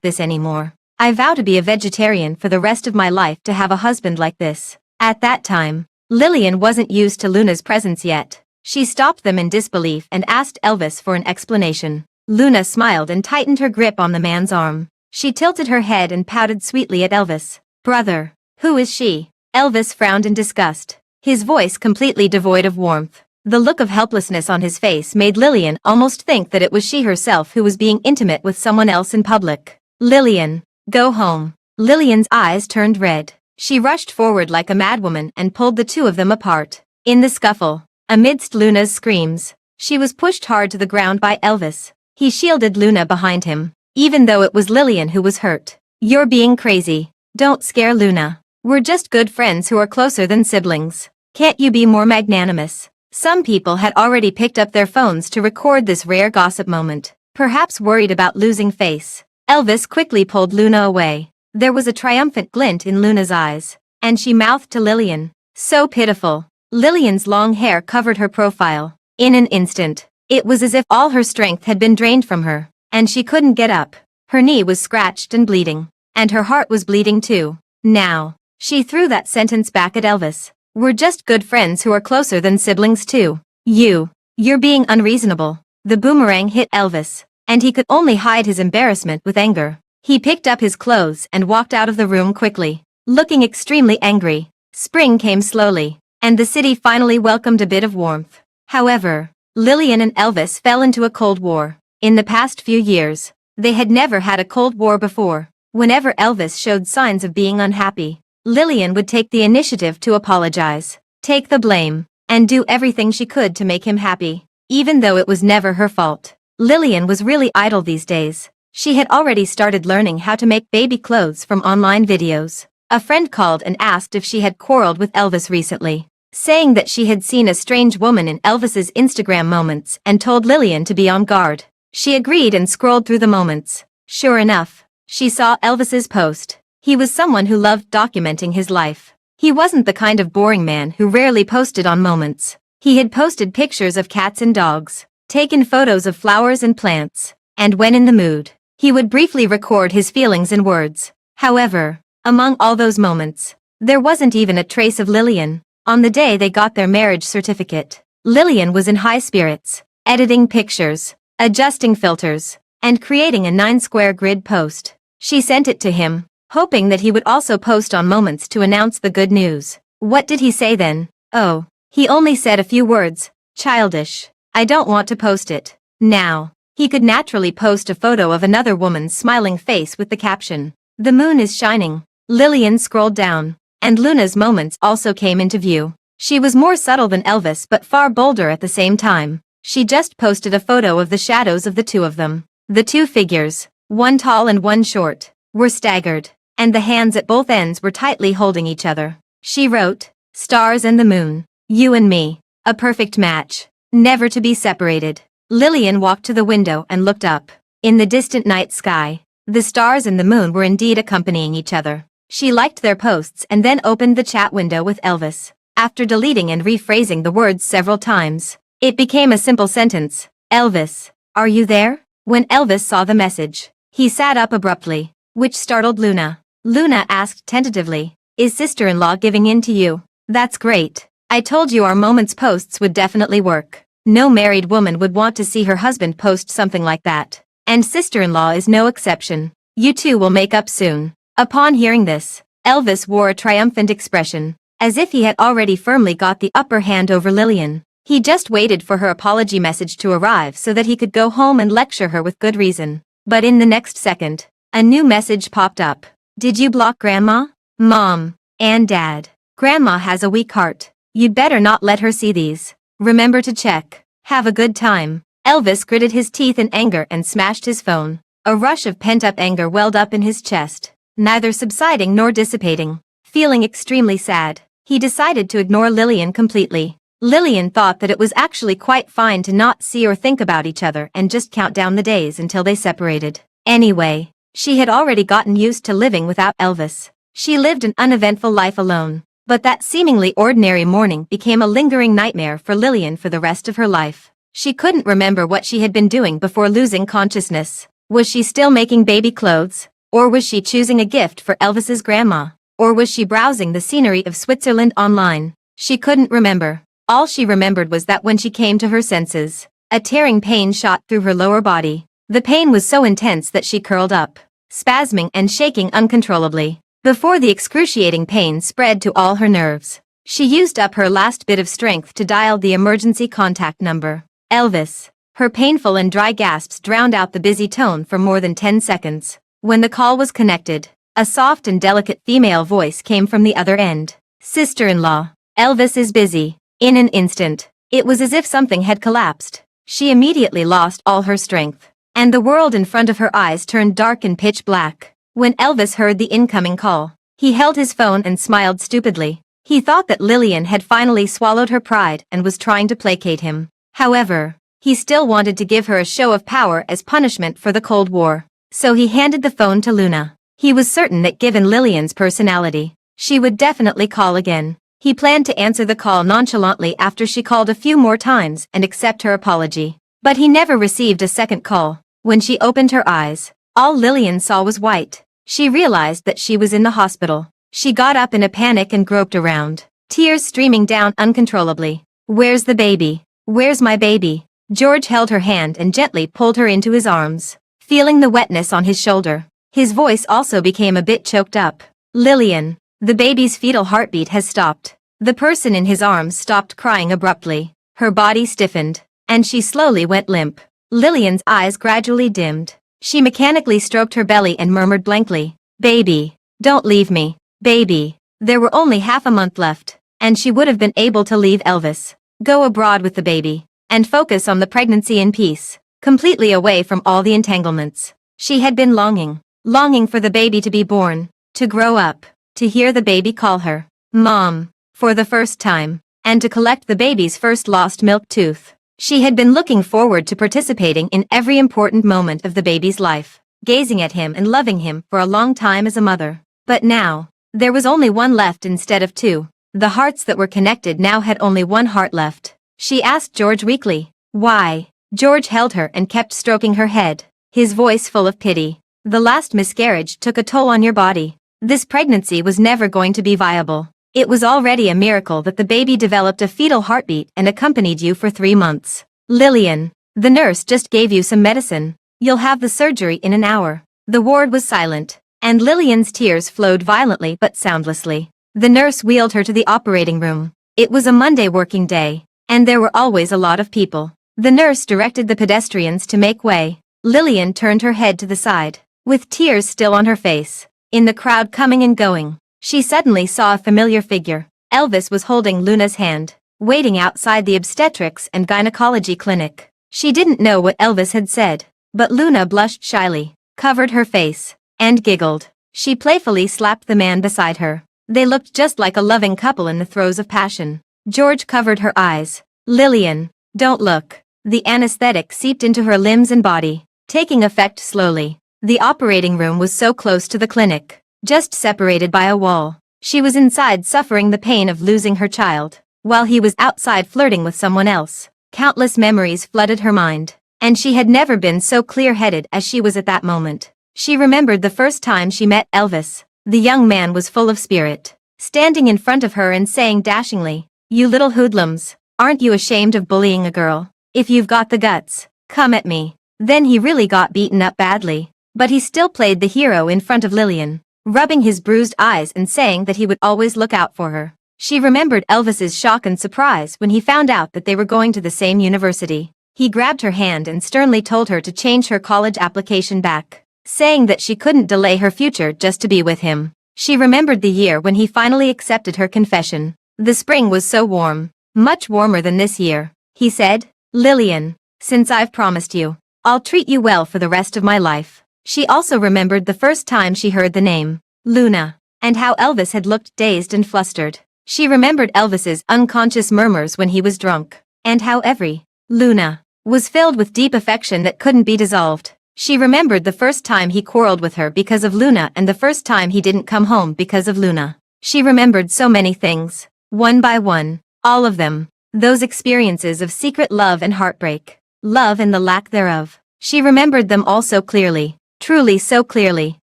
this anymore. I vow to be a vegetarian for the rest of my life to have a husband like this." At that time, Lillian wasn't used to Luna's presence yet. She stopped them in disbelief and asked Elvis for an explanation. Luna smiled and tightened her grip on the man's arm. She tilted her head and pouted sweetly at Elvis. "Brother, who is she?" Elvis frowned in disgust, his voice completely devoid of warmth. The look of helplessness on his face made Lillian almost think that it was she herself who was being intimate with someone else in public. "Lillian, go home." Lillian's eyes turned red. She rushed forward like a madwoman and pulled the two of them apart. In the scuffle, amidst Luna's screams, she was pushed hard to the ground by Elvis. He shielded Luna behind him, even though it was Lillian who was hurt. "You're being crazy. Don't scare Luna. We're just good friends who are closer than siblings. Can't you be more magnanimous?" Some people had already picked up their phones to record this rare gossip moment, perhaps worried about losing face. Elvis quickly pulled Luna away. There was a triumphant glint in Luna's eyes, and she mouthed to Lillian, "So pitiful." Lillian's long hair covered her profile. In an instant, it was as if all her strength had been drained from her, and she couldn't get up. Her knee was scratched and bleeding, and her heart was bleeding too. Now, she threw that sentence back at Elvis. "We're just good friends who are closer than siblings too. You're being unreasonable." The boomerang hit Elvis, and he could only hide his embarrassment with anger. He picked up his clothes and walked out of the room quickly, looking extremely angry. Spring came slowly, and the city finally welcomed a bit of warmth. However, Lillian and Elvis fell into a cold war. In the past few years, they had never had a cold war before. Whenever Elvis showed signs of being unhappy, Lillian would take the initiative to apologize, take the blame, and do everything she could to make him happy, even though it was never her fault. Lillian was really idle these days. She had already started learning how to make baby clothes from online videos. A friend called and asked if she had quarreled with Elvis recently, saying that she had seen a strange woman in Elvis's Instagram moments and told Lillian to be on guard. She agreed and scrolled through the moments. Sure enough, she saw Elvis's post. He was someone who loved documenting his life. He wasn't the kind of boring man who rarely posted on moments. He had posted pictures of cats and dogs, taken photos of flowers and plants, and when in the mood, he would briefly record his feelings in words. However, among all those moments, there wasn't even a trace of Lillian. On the day they got their marriage certificate, Lillian was in high spirits, editing pictures, adjusting filters, and creating a 9-square grid post. She sent it to him, hoping that he would also post on moments to announce the good news. What did he say then? Oh, he only said a few words. "Childish. I don't want to post it." Now, he could naturally post a photo of another woman's smiling face with the caption, "The moon is shining." Lillian scrolled down, and Luna's moments also came into view. She was more subtle than Elvis but far bolder at the same time. She just posted a photo of the shadows of the two of them. The two figures, one tall and one short, were staggered, and the hands at both ends were tightly holding each other. She wrote, "Stars and the moon, you and me, a perfect match, never to be separated." Lillian walked to the window and looked up. In the distant night sky, the stars and the moon were indeed accompanying each other. She liked their posts and then opened the chat window with Elvis. After deleting and rephrasing the words several times, it became a simple sentence. "Elvis, are you there?" When Elvis saw the message, he sat up abruptly, which startled Luna. Luna asked tentatively, "Is sister-in-law giving in to you?" "That's great. I told you our moments posts would definitely work. No married woman would want to see her husband post something like that. And sister-in-law is no exception. You two will make up soon." Upon hearing this, Elvis wore a triumphant expression, as if he had already firmly got the upper hand over Lillian. He just waited for her apology message to arrive so that he could go home and lecture her with good reason. But in the next second, a new message popped up. "Did you block Grandma, Mom, and Dad? Grandma has a weak heart. You'd better not let her see these. Remember to check. Have a good time." Elvis gritted his teeth in anger and smashed his phone. A rush of pent-up anger welled up in his chest, neither subsiding nor dissipating. Feeling extremely sad, he decided to ignore Lillian completely. Lillian thought that it was actually quite fine to not see or think about each other and just count down the days until they separated. Anyway, she had already gotten used to living without Elvis. She lived an uneventful life alone, but that seemingly ordinary morning became a lingering nightmare for Lillian for the rest of her life. She couldn't remember what she had been doing before losing consciousness. Was she still making baby clothes? Or was she choosing a gift for Elvis's grandma? Or was she browsing the scenery of Switzerland online? She couldn't remember. All she remembered was that when she came to her senses, a tearing pain shot through her lower body. The pain was so intense that she curled up, spasming and shaking uncontrollably. Before the excruciating pain spread to all her nerves, she used up her last bit of strength to dial the emergency contact number. Elvis. Her painful and dry gasps drowned out the busy tone for more than 10 seconds. When the call was connected, a soft and delicate female voice came from the other end. Sister-in-law, Elvis is busy. In an instant, it was as if something had collapsed. She immediately lost all her strength, and the world in front of her eyes turned dark and pitch black. When Elvis heard the incoming call, he held his phone and smiled stupidly. He thought that Lillian had finally swallowed her pride and was trying to placate him. However, he still wanted to give her a show of power as punishment for the Cold War. So he handed the phone to Luna. He was certain that given Lillian's personality, she would definitely call again. He planned to answer the call nonchalantly after she called a few more times and accept her apology. But he never received a second call. When she opened her eyes, all Lillian saw was white. She realized that she was in the hospital. She got up in a panic and groped around, tears streaming down uncontrollably. Where's the baby? Where's my baby? George held her hand and gently pulled her into his arms, feeling the wetness on his shoulder. His voice also became a bit choked up. Lillian, the baby's fetal heartbeat has stopped. The person in his arms stopped crying abruptly. Her body stiffened, and she slowly went limp. Lillian's eyes gradually dimmed. She mechanically stroked her belly and murmured blankly, "Baby, don't leave me, baby." There were only half a month left, and she would have been able to leave Elvis, go abroad with the baby, and focus on the pregnancy in peace, completely away from all the entanglements. She had been longing for the baby to be born, to grow up, to hear the baby call her Mom, for the first time, and to collect the baby's first lost milk tooth. She had been looking forward to participating in every important moment of the baby's life, gazing at him and loving him for a long time as a mother. But now, there was only one left instead of two. The hearts that were connected now had only one heart left. She asked George weakly, "Why?" George held her and kept stroking her head, his voice full of pity. "The last miscarriage took a toll on your body. This pregnancy was never going to be viable. It was already a miracle that the baby developed a fetal heartbeat and accompanied you for 3 months. Lillian, the nurse just gave you some medicine. You'll have the surgery in an hour." The ward was silent, and Lillian's tears flowed violently but soundlessly. The nurse wheeled her to the operating room. It was a Monday working day, and there were always a lot of people. The nurse directed the pedestrians to make way. Lillian turned her head to the side, with tears still on her face. In the crowd coming and going, she suddenly saw a familiar figure. Elvis was holding Luna's hand, waiting outside the obstetrics and gynecology clinic. She didn't know what Elvis had said, but Luna blushed shyly, covered her face, and giggled. She playfully slapped the man beside her. They looked just like a loving couple in the throes of passion. George covered her eyes. "Lillian, don't look." The anesthetic seeped into her limbs and body, taking effect slowly. The operating room was so close to the clinic, just separated by a wall. She was inside suffering the pain of losing her child, while he was outside flirting with someone else. Countless memories flooded her mind, and she had never been so clear-headed as she was at that moment. She remembered the first time she met Elvis. The young man was full of spirit, standing in front of her and saying dashingly, "You little hoodlums, aren't you ashamed of bullying a girl? If you've got the guts, come at me." Then he really got beaten up badly, but he still played the hero in front of Lillian, rubbing his bruised eyes and saying that he would always look out for her. She remembered Elvis's shock and surprise when he found out that they were going to the same university. He grabbed her hand and sternly told her to change her college application back, saying that she couldn't delay her future just to be with him. She remembered the year when he finally accepted her confession. The spring was so warm, much warmer than this year. He said, "Lillian, since I've promised you, I'll treat you well for the rest of my life." She also remembered the first time she heard the name, Luna, and how Elvis had looked dazed and flustered. She remembered Elvis's unconscious murmurs when he was drunk, and how every Luna was filled with deep affection that couldn't be dissolved. She remembered the first time he quarreled with her because of Luna and the first time he didn't come home because of Luna. She remembered so many things, one by one, all of them. Those experiences of secret love and heartbreak. Love and the lack thereof. She remembered them all so clearly. Truly so clearly.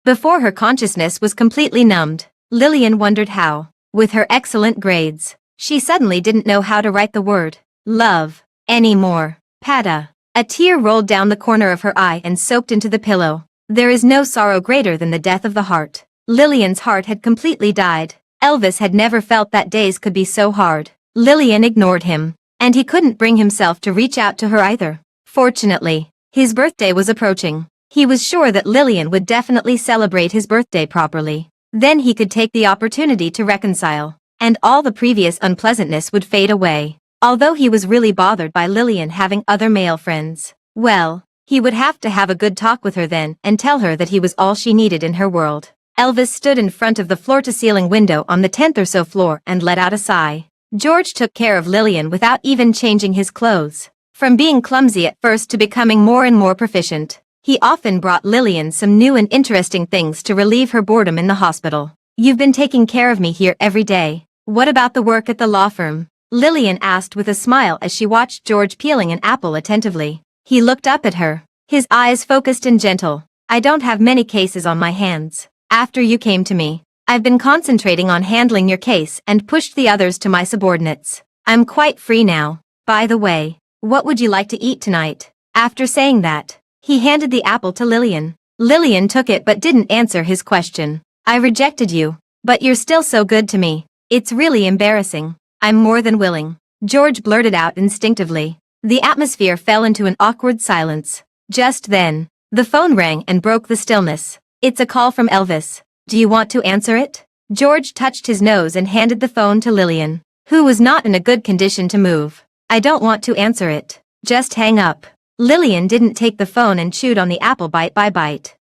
Before her consciousness was completely numbed, Lillian wondered how, with her excellent grades, she suddenly didn't know how to write the word love anymore. Pada. A tear rolled down the corner of her eye and soaked into the pillow. There is no sorrow greater than the death of the heart. Lillian's heart had completely died. Elvis had never felt that days could be so hard. Lillian ignored him, and he couldn't bring himself to reach out to her either. Fortunately, his birthday was approaching. He was sure that Lillian would definitely celebrate his birthday properly. Then he could take the opportunity to reconcile, and all the previous unpleasantness would fade away. Although he was really bothered by Lillian having other male friends, well, he would have to have a good talk with her then and tell her that he was all she needed in her world. Elvis stood in front of the floor-to-ceiling window on the 10th or so floor and let out a sigh. George took care of Lillian without even changing his clothes. From being clumsy at first to becoming more and more proficient, he often brought Lillian some new and interesting things to relieve her boredom in the hospital. You've been taking care of me here every day. What about the work at the law firm? Lillian asked with a smile as she watched George peeling an apple attentively. He looked up at her, his eyes focused and gentle. I don't have many cases on my hands. After you came to me, I've been concentrating on handling your case and pushed the others to my subordinates. I'm quite free now. By the way, what would you like to eat tonight? After saying that, he handed the apple to Lillian. Lillian took it but didn't answer his question. I rejected you, but you're still so good to me. It's really embarrassing. I'm more than willing. George blurted out instinctively. The atmosphere fell into an awkward silence. Just then, the phone rang and broke the stillness. It's a call from Elvis. Do you want to answer it? George touched his nose and handed the phone to Lillian, who was not in a good condition to move. I don't want to answer it. Just hang up. Lillian didn't take the phone and chewed on the apple bite by bite.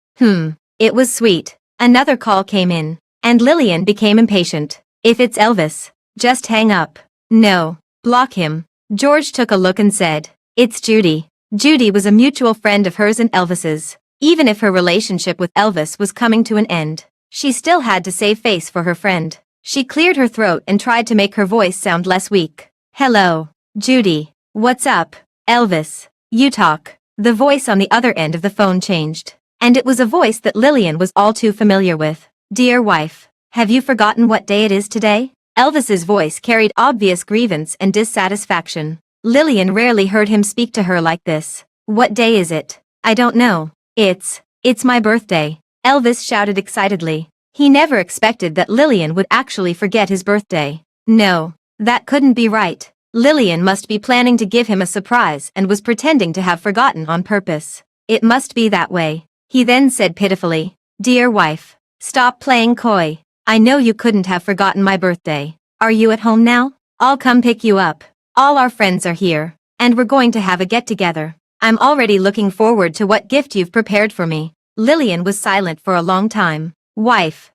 It was sweet. Another call came in, and Lillian became impatient. If it's Elvis, just hang up. No, block him. George took a look and said, It's Judy. Judy was a mutual friend of hers and Elvis's. Even if her relationship with Elvis was coming to an end, she still had to save face for her friend. She cleared her throat and tried to make her voice sound less weak. Hello, Judy. What's up, Elvis? You talk. The voice on the other end of the phone changed, and it was a voice that Lillian was all too familiar with. Dear wife, have you forgotten what day it is today? Elvis's voice carried obvious grievance and dissatisfaction. Lillian rarely heard him speak to her like this. What day is it? I don't know. It's my birthday. Elvis shouted excitedly. He never expected that Lillian would actually forget his birthday. No, that couldn't be right. Lillian must be planning to give him a surprise and was pretending to have forgotten on purpose. It must be that way. He then said pitifully, Dear wife, stop playing coy. I know you couldn't have forgotten my birthday. Are you at home now? I'll come pick you up. All our friends are here, and we're going to have a get-together. I'm already looking forward to what gift you've prepared for me. Lillian was silent for a long time. Wife,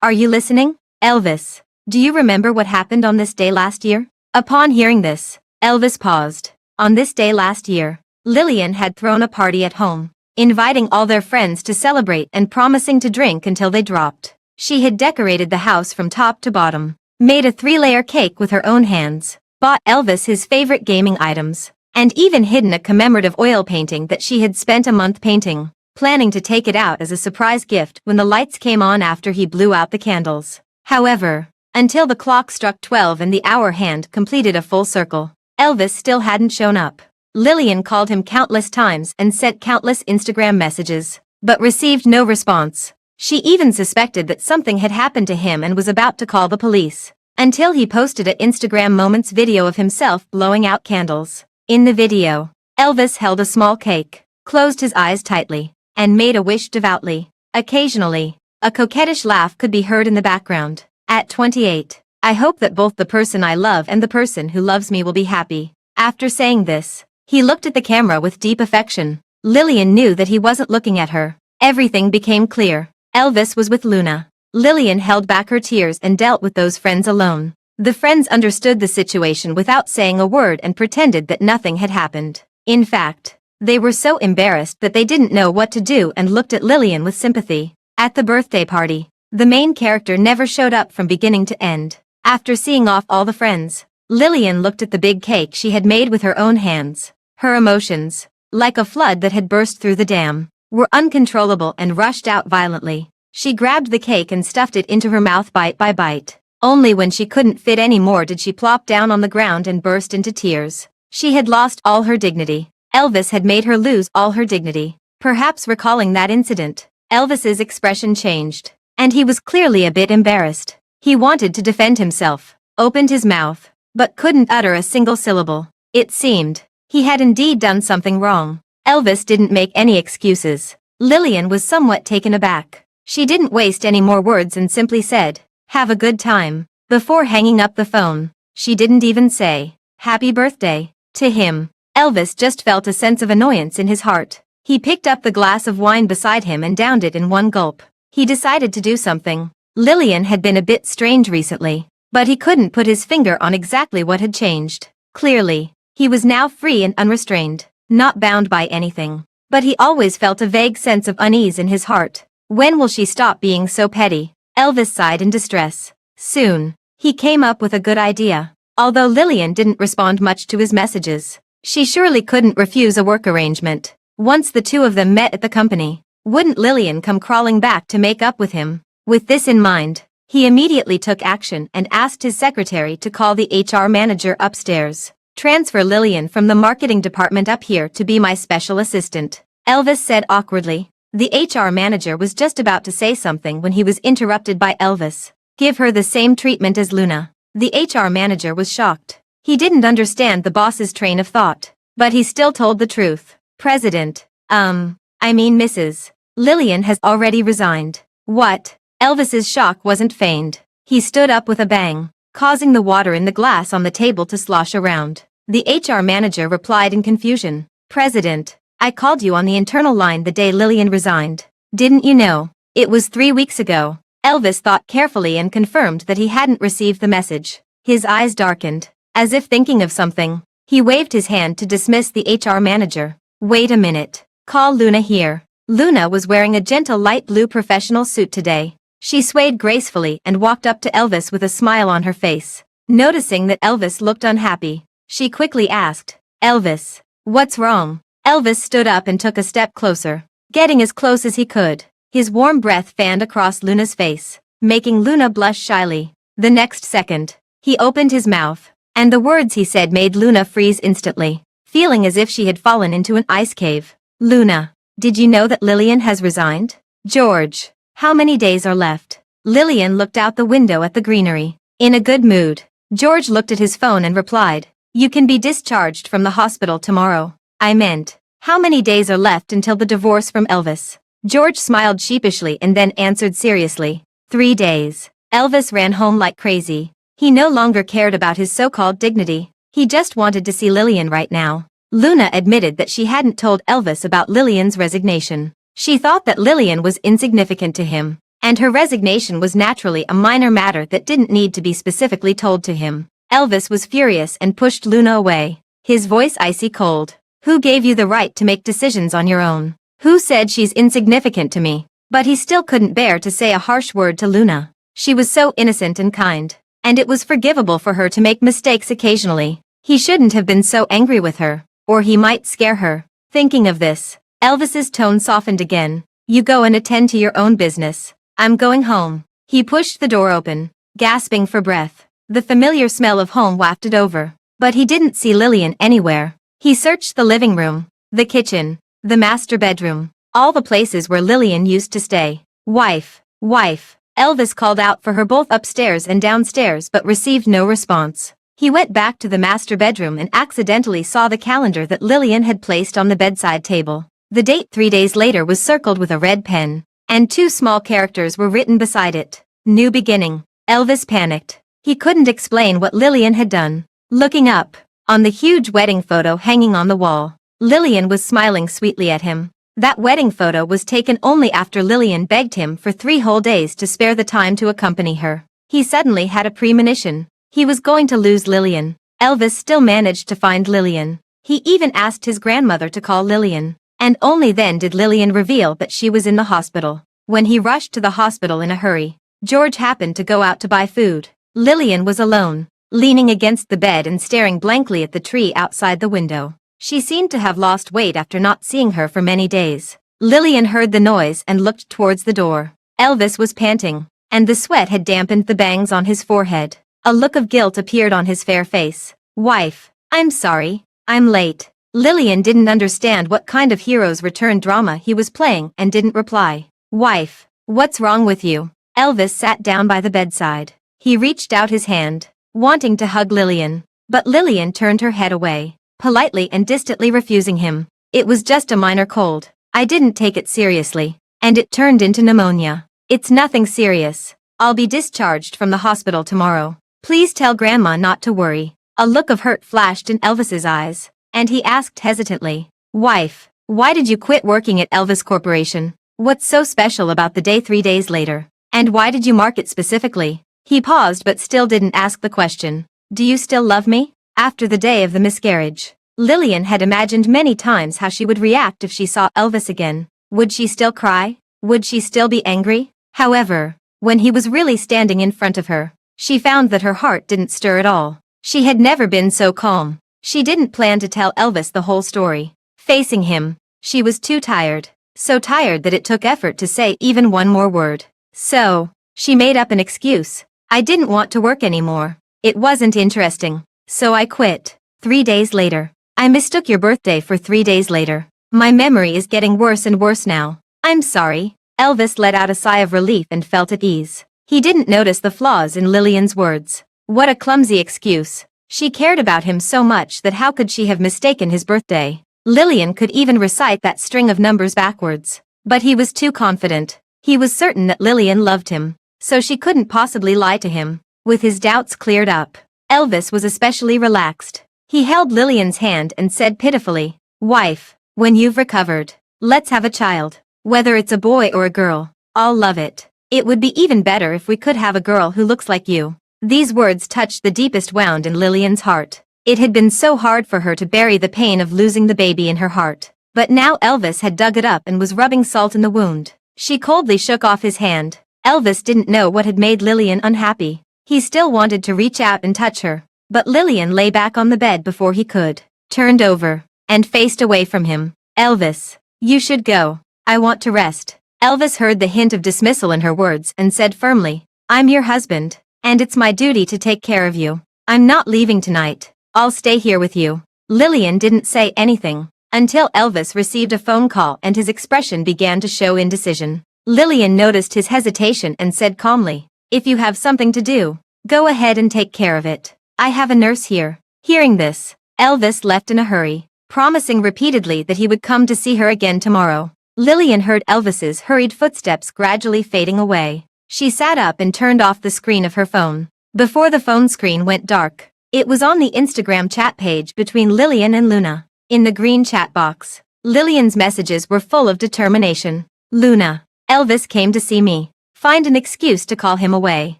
are you listening? Elvis, do you remember what happened on this day last year? Upon hearing this, Elvis paused. On this day last year, Lillian had thrown a party at home, inviting all their friends to celebrate and promising to drink until they dropped. She had decorated the house from top to bottom, made a 3-layer cake with her own hands, bought Elvis his favorite gaming items, and even hidden a commemorative oil painting that she had spent a month painting, planning to take it out as a surprise gift when the lights came on after he blew out the candles. However, until the clock struck 12 and the hour hand completed a full circle, Elvis still hadn't shown up. Lillian called him countless times and sent countless Instagram messages, but received no response. She even suspected that something had happened to him and was about to call the police, until he posted an Instagram moments video of himself blowing out candles. In the video, Elvis held a small cake, closed his eyes tightly, and made a wish devoutly. Occasionally, a coquettish laugh could be heard in the background. At 28, I hope that both the person I love and the person who loves me will be happy. After saying this, he looked at the camera with deep affection. Lillian knew that he wasn't looking at her. Everything became clear. Elvis was with Luna. Lillian held back her tears and dealt with those friends alone. The friends understood the situation without saying a word and pretended that nothing had happened. In fact, they were so embarrassed that they didn't know what to do and looked at Lillian with sympathy. At the birthday party, the main character never showed up from beginning to end. After seeing off all the friends, Lillian looked at the big cake she had made with her own hands. Her emotions, like a flood that had burst through the dam, were uncontrollable and rushed out violently. She grabbed the cake and stuffed it into her mouth bite by bite. Only when she couldn't fit any more did she plop down on the ground and burst into tears. She had lost all her dignity. Elvis had made her lose all her dignity. Perhaps recalling that incident, Elvis's expression changed, and he was clearly a bit embarrassed. He wanted to defend himself, opened his mouth, but couldn't utter a single syllable. It seemed he had indeed done something wrong. Elvis didn't make any excuses. Lillian was somewhat taken aback. She didn't waste any more words and simply said, "Have a good time." Before hanging up the phone, she didn't even say, "Happy birthday," to him. Elvis just felt a sense of annoyance in his heart. He picked up the glass of wine beside him and downed it in one gulp. He decided to do something. Lillian had been a bit strange recently, but he couldn't put his finger on exactly what had changed. Clearly, he was now free and unrestrained, not bound by anything. But he always felt a vague sense of unease in his heart. When will she stop being so petty? Elvis sighed in distress. Soon, he came up with a good idea. Although Lillian didn't respond much to his messages, she surely couldn't refuse a work arrangement. Once the two of them met at the company, wouldn't Lillian come crawling back to make up with him? With this in mind, he immediately took action and asked his secretary to call the HR manager upstairs. "Transfer Lillian from the marketing department up here to be my special assistant," Elvis said awkwardly. The HR manager was just about to say something when he was interrupted by Elvis. "Give her the same treatment as Luna." The HR manager was shocked. He didn't understand the boss's train of thought, but he still told the truth. "President, Mrs. Lillian has already resigned." "What?" Elvis's shock wasn't feigned. He stood up with a bang, causing the water in the glass on the table to slosh around. The HR manager replied in confusion. "President, I called you on the internal line the day Lillian resigned. Didn't you know? It was 3 weeks ago." Elvis thought carefully and confirmed that he hadn't received the message. His eyes darkened, as if thinking of something. He waved his hand to dismiss the HR manager. "Wait a minute. Call Luna here." Luna was wearing a gentle light blue professional suit today. She swayed gracefully and walked up to Elvis with a smile on her face. Noticing that Elvis looked unhappy, she quickly asked, "Elvis, what's wrong?" Elvis stood up and took a step closer, getting as close as he could. His warm breath fanned across Luna's face, making Luna blush shyly. The next second, he opened his mouth, and the words he said made Luna freeze instantly, feeling as if she had fallen into an ice cave. "Luna, did you know that Lillian has resigned?" "George, how many days are left?" Lillian looked out the window at the greenery, in a good mood. George looked at his phone and replied, "You can be discharged from the hospital tomorrow." "I meant, how many days are left until the divorce from Elvis?" George smiled sheepishly and then answered seriously, 3 days. Elvis ran home like crazy. He no longer cared about his so-called dignity. He just wanted to see Lillian right now. Luna admitted that she hadn't told Elvis about Lillian's resignation. She thought that Lillian was insignificant to him, and her resignation was naturally a minor matter that didn't need to be specifically told to him. Elvis was furious and pushed Luna away, his voice icy cold. "Who gave you the right to make decisions on your own? Who said she's insignificant to me?" But he still couldn't bear to say a harsh word to Luna. She was so innocent and kind, and it was forgivable for her to make mistakes occasionally. He shouldn't have been so angry with her, or he might scare her. Thinking of this, Elvis's tone softened again. "You go and attend to your own business. I'm going home." He pushed the door open, gasping for breath. The familiar smell of home wafted over, but he didn't see Lillian anywhere. He searched the living room, the kitchen, the master bedroom, all the places where Lillian used to stay. "Wife, wife." Elvis called out for her both upstairs and downstairs but received no response. He went back to the master bedroom and accidentally saw the calendar that Lillian had placed on the bedside table. The date 3 days later was circled with a red pen, and 2 small characters were written beside it. "New beginning." Elvis panicked. He couldn't explain what Lillian had done. Looking up, on the huge wedding photo hanging on the wall, Lillian was smiling sweetly at him. That wedding photo was taken only after Lillian begged him for 3 whole days to spare the time to accompany her. He suddenly had a premonition. He was going to lose Lillian. Elvis still managed to find Lillian. He even asked his grandmother to call Lillian, and only then did Lillian reveal that she was in the hospital. When he rushed to the hospital in a hurry, George happened to go out to buy food. Lillian was alone. leaning against the bed and staring blankly at the tree outside the window. She seemed to have lost weight after not seeing her for many days. Lillian heard the noise and looked towards the door. Elvis was panting, and the sweat had dampened the bangs on his forehead. A look of guilt appeared on his fair face. "Wife, I'm sorry, I'm late." Lillian didn't understand what kind of hero's return drama he was playing and didn't reply. "Wife, what's wrong with you?" Elvis sat down by the bedside. He reached out his hand, wanting to hug Lillian, but Lillian turned her head away, politely and distantly refusing him. "It was just a minor cold. I didn't take it seriously, and it turned into pneumonia. It's nothing serious. I'll be discharged from the hospital tomorrow. Please tell Grandma not to worry." A look of hurt flashed in Elvis's eyes, and he asked hesitantly, "Wife, why did you quit working at Elvis Corporation? What's so special about the day 3 days later? And why did you mark it specifically?" He paused but still didn't ask the question. "Do you still love me?" After the day of the miscarriage, Lillian had imagined many times how she would react if she saw Elvis again. Would she still cry? Would she still be angry? However, when he was really standing in front of her, she found that her heart didn't stir at all. She had never been so calm. She didn't plan to tell Elvis the whole story. Facing him, she was too tired, so tired that it took effort to say even one more word. So, she made up an excuse. "I didn't want to work anymore. It wasn't interesting, so I quit." 3 days later. "I mistook your birthday for 3 days later. My memory is getting worse and worse now. I'm sorry." Elvis let out a sigh of relief and felt at ease. He didn't notice the flaws in Lillian's words. What a clumsy excuse. She cared about him so much that how could she have mistaken his birthday? Lillian could even recite that string of numbers backwards. But he was too confident. He was certain that Lillian loved him, so she couldn't possibly lie to him. With his doubts cleared up, Elvis was especially relaxed. He held Lillian's hand and said pitifully, "Wife, when you've recovered, let's have a child. Whether it's a boy or a girl, I'll love it. It would be even better if we could have a girl who looks like you." These words touched the deepest wound in Lillian's heart. It had been so hard for her to bury the pain of losing the baby in her heart. But now Elvis had dug it up and was rubbing salt in the wound. She coldly shook off his hand. Elvis didn't know what had made Lillian unhappy. He still wanted to reach out and touch her, but Lillian lay back on the bed before he could, turned over, and faced away from him. "Elvis, you should go. I want to rest." Elvis heard the hint of dismissal in her words and said firmly, "I'm your husband, and it's my duty to take care of you. I'm not leaving tonight. I'll stay here with you." Lillian didn't say anything until Elvis received a phone call and his expression began to show indecision. Lillian noticed his hesitation and said calmly, "If you have something to do, go ahead and take care of it. I have a nurse here." Hearing this, Elvis left in a hurry, promising repeatedly that he would come to see her again tomorrow. Lillian heard Elvis's hurried footsteps gradually fading away. She sat up and turned off the screen of her phone. Before the phone screen went dark, it was on the Instagram chat page between Lillian and Luna. In the green chat box, Lillian's messages were full of determination. "Luna, Elvis came to see me. Find an excuse to call him away.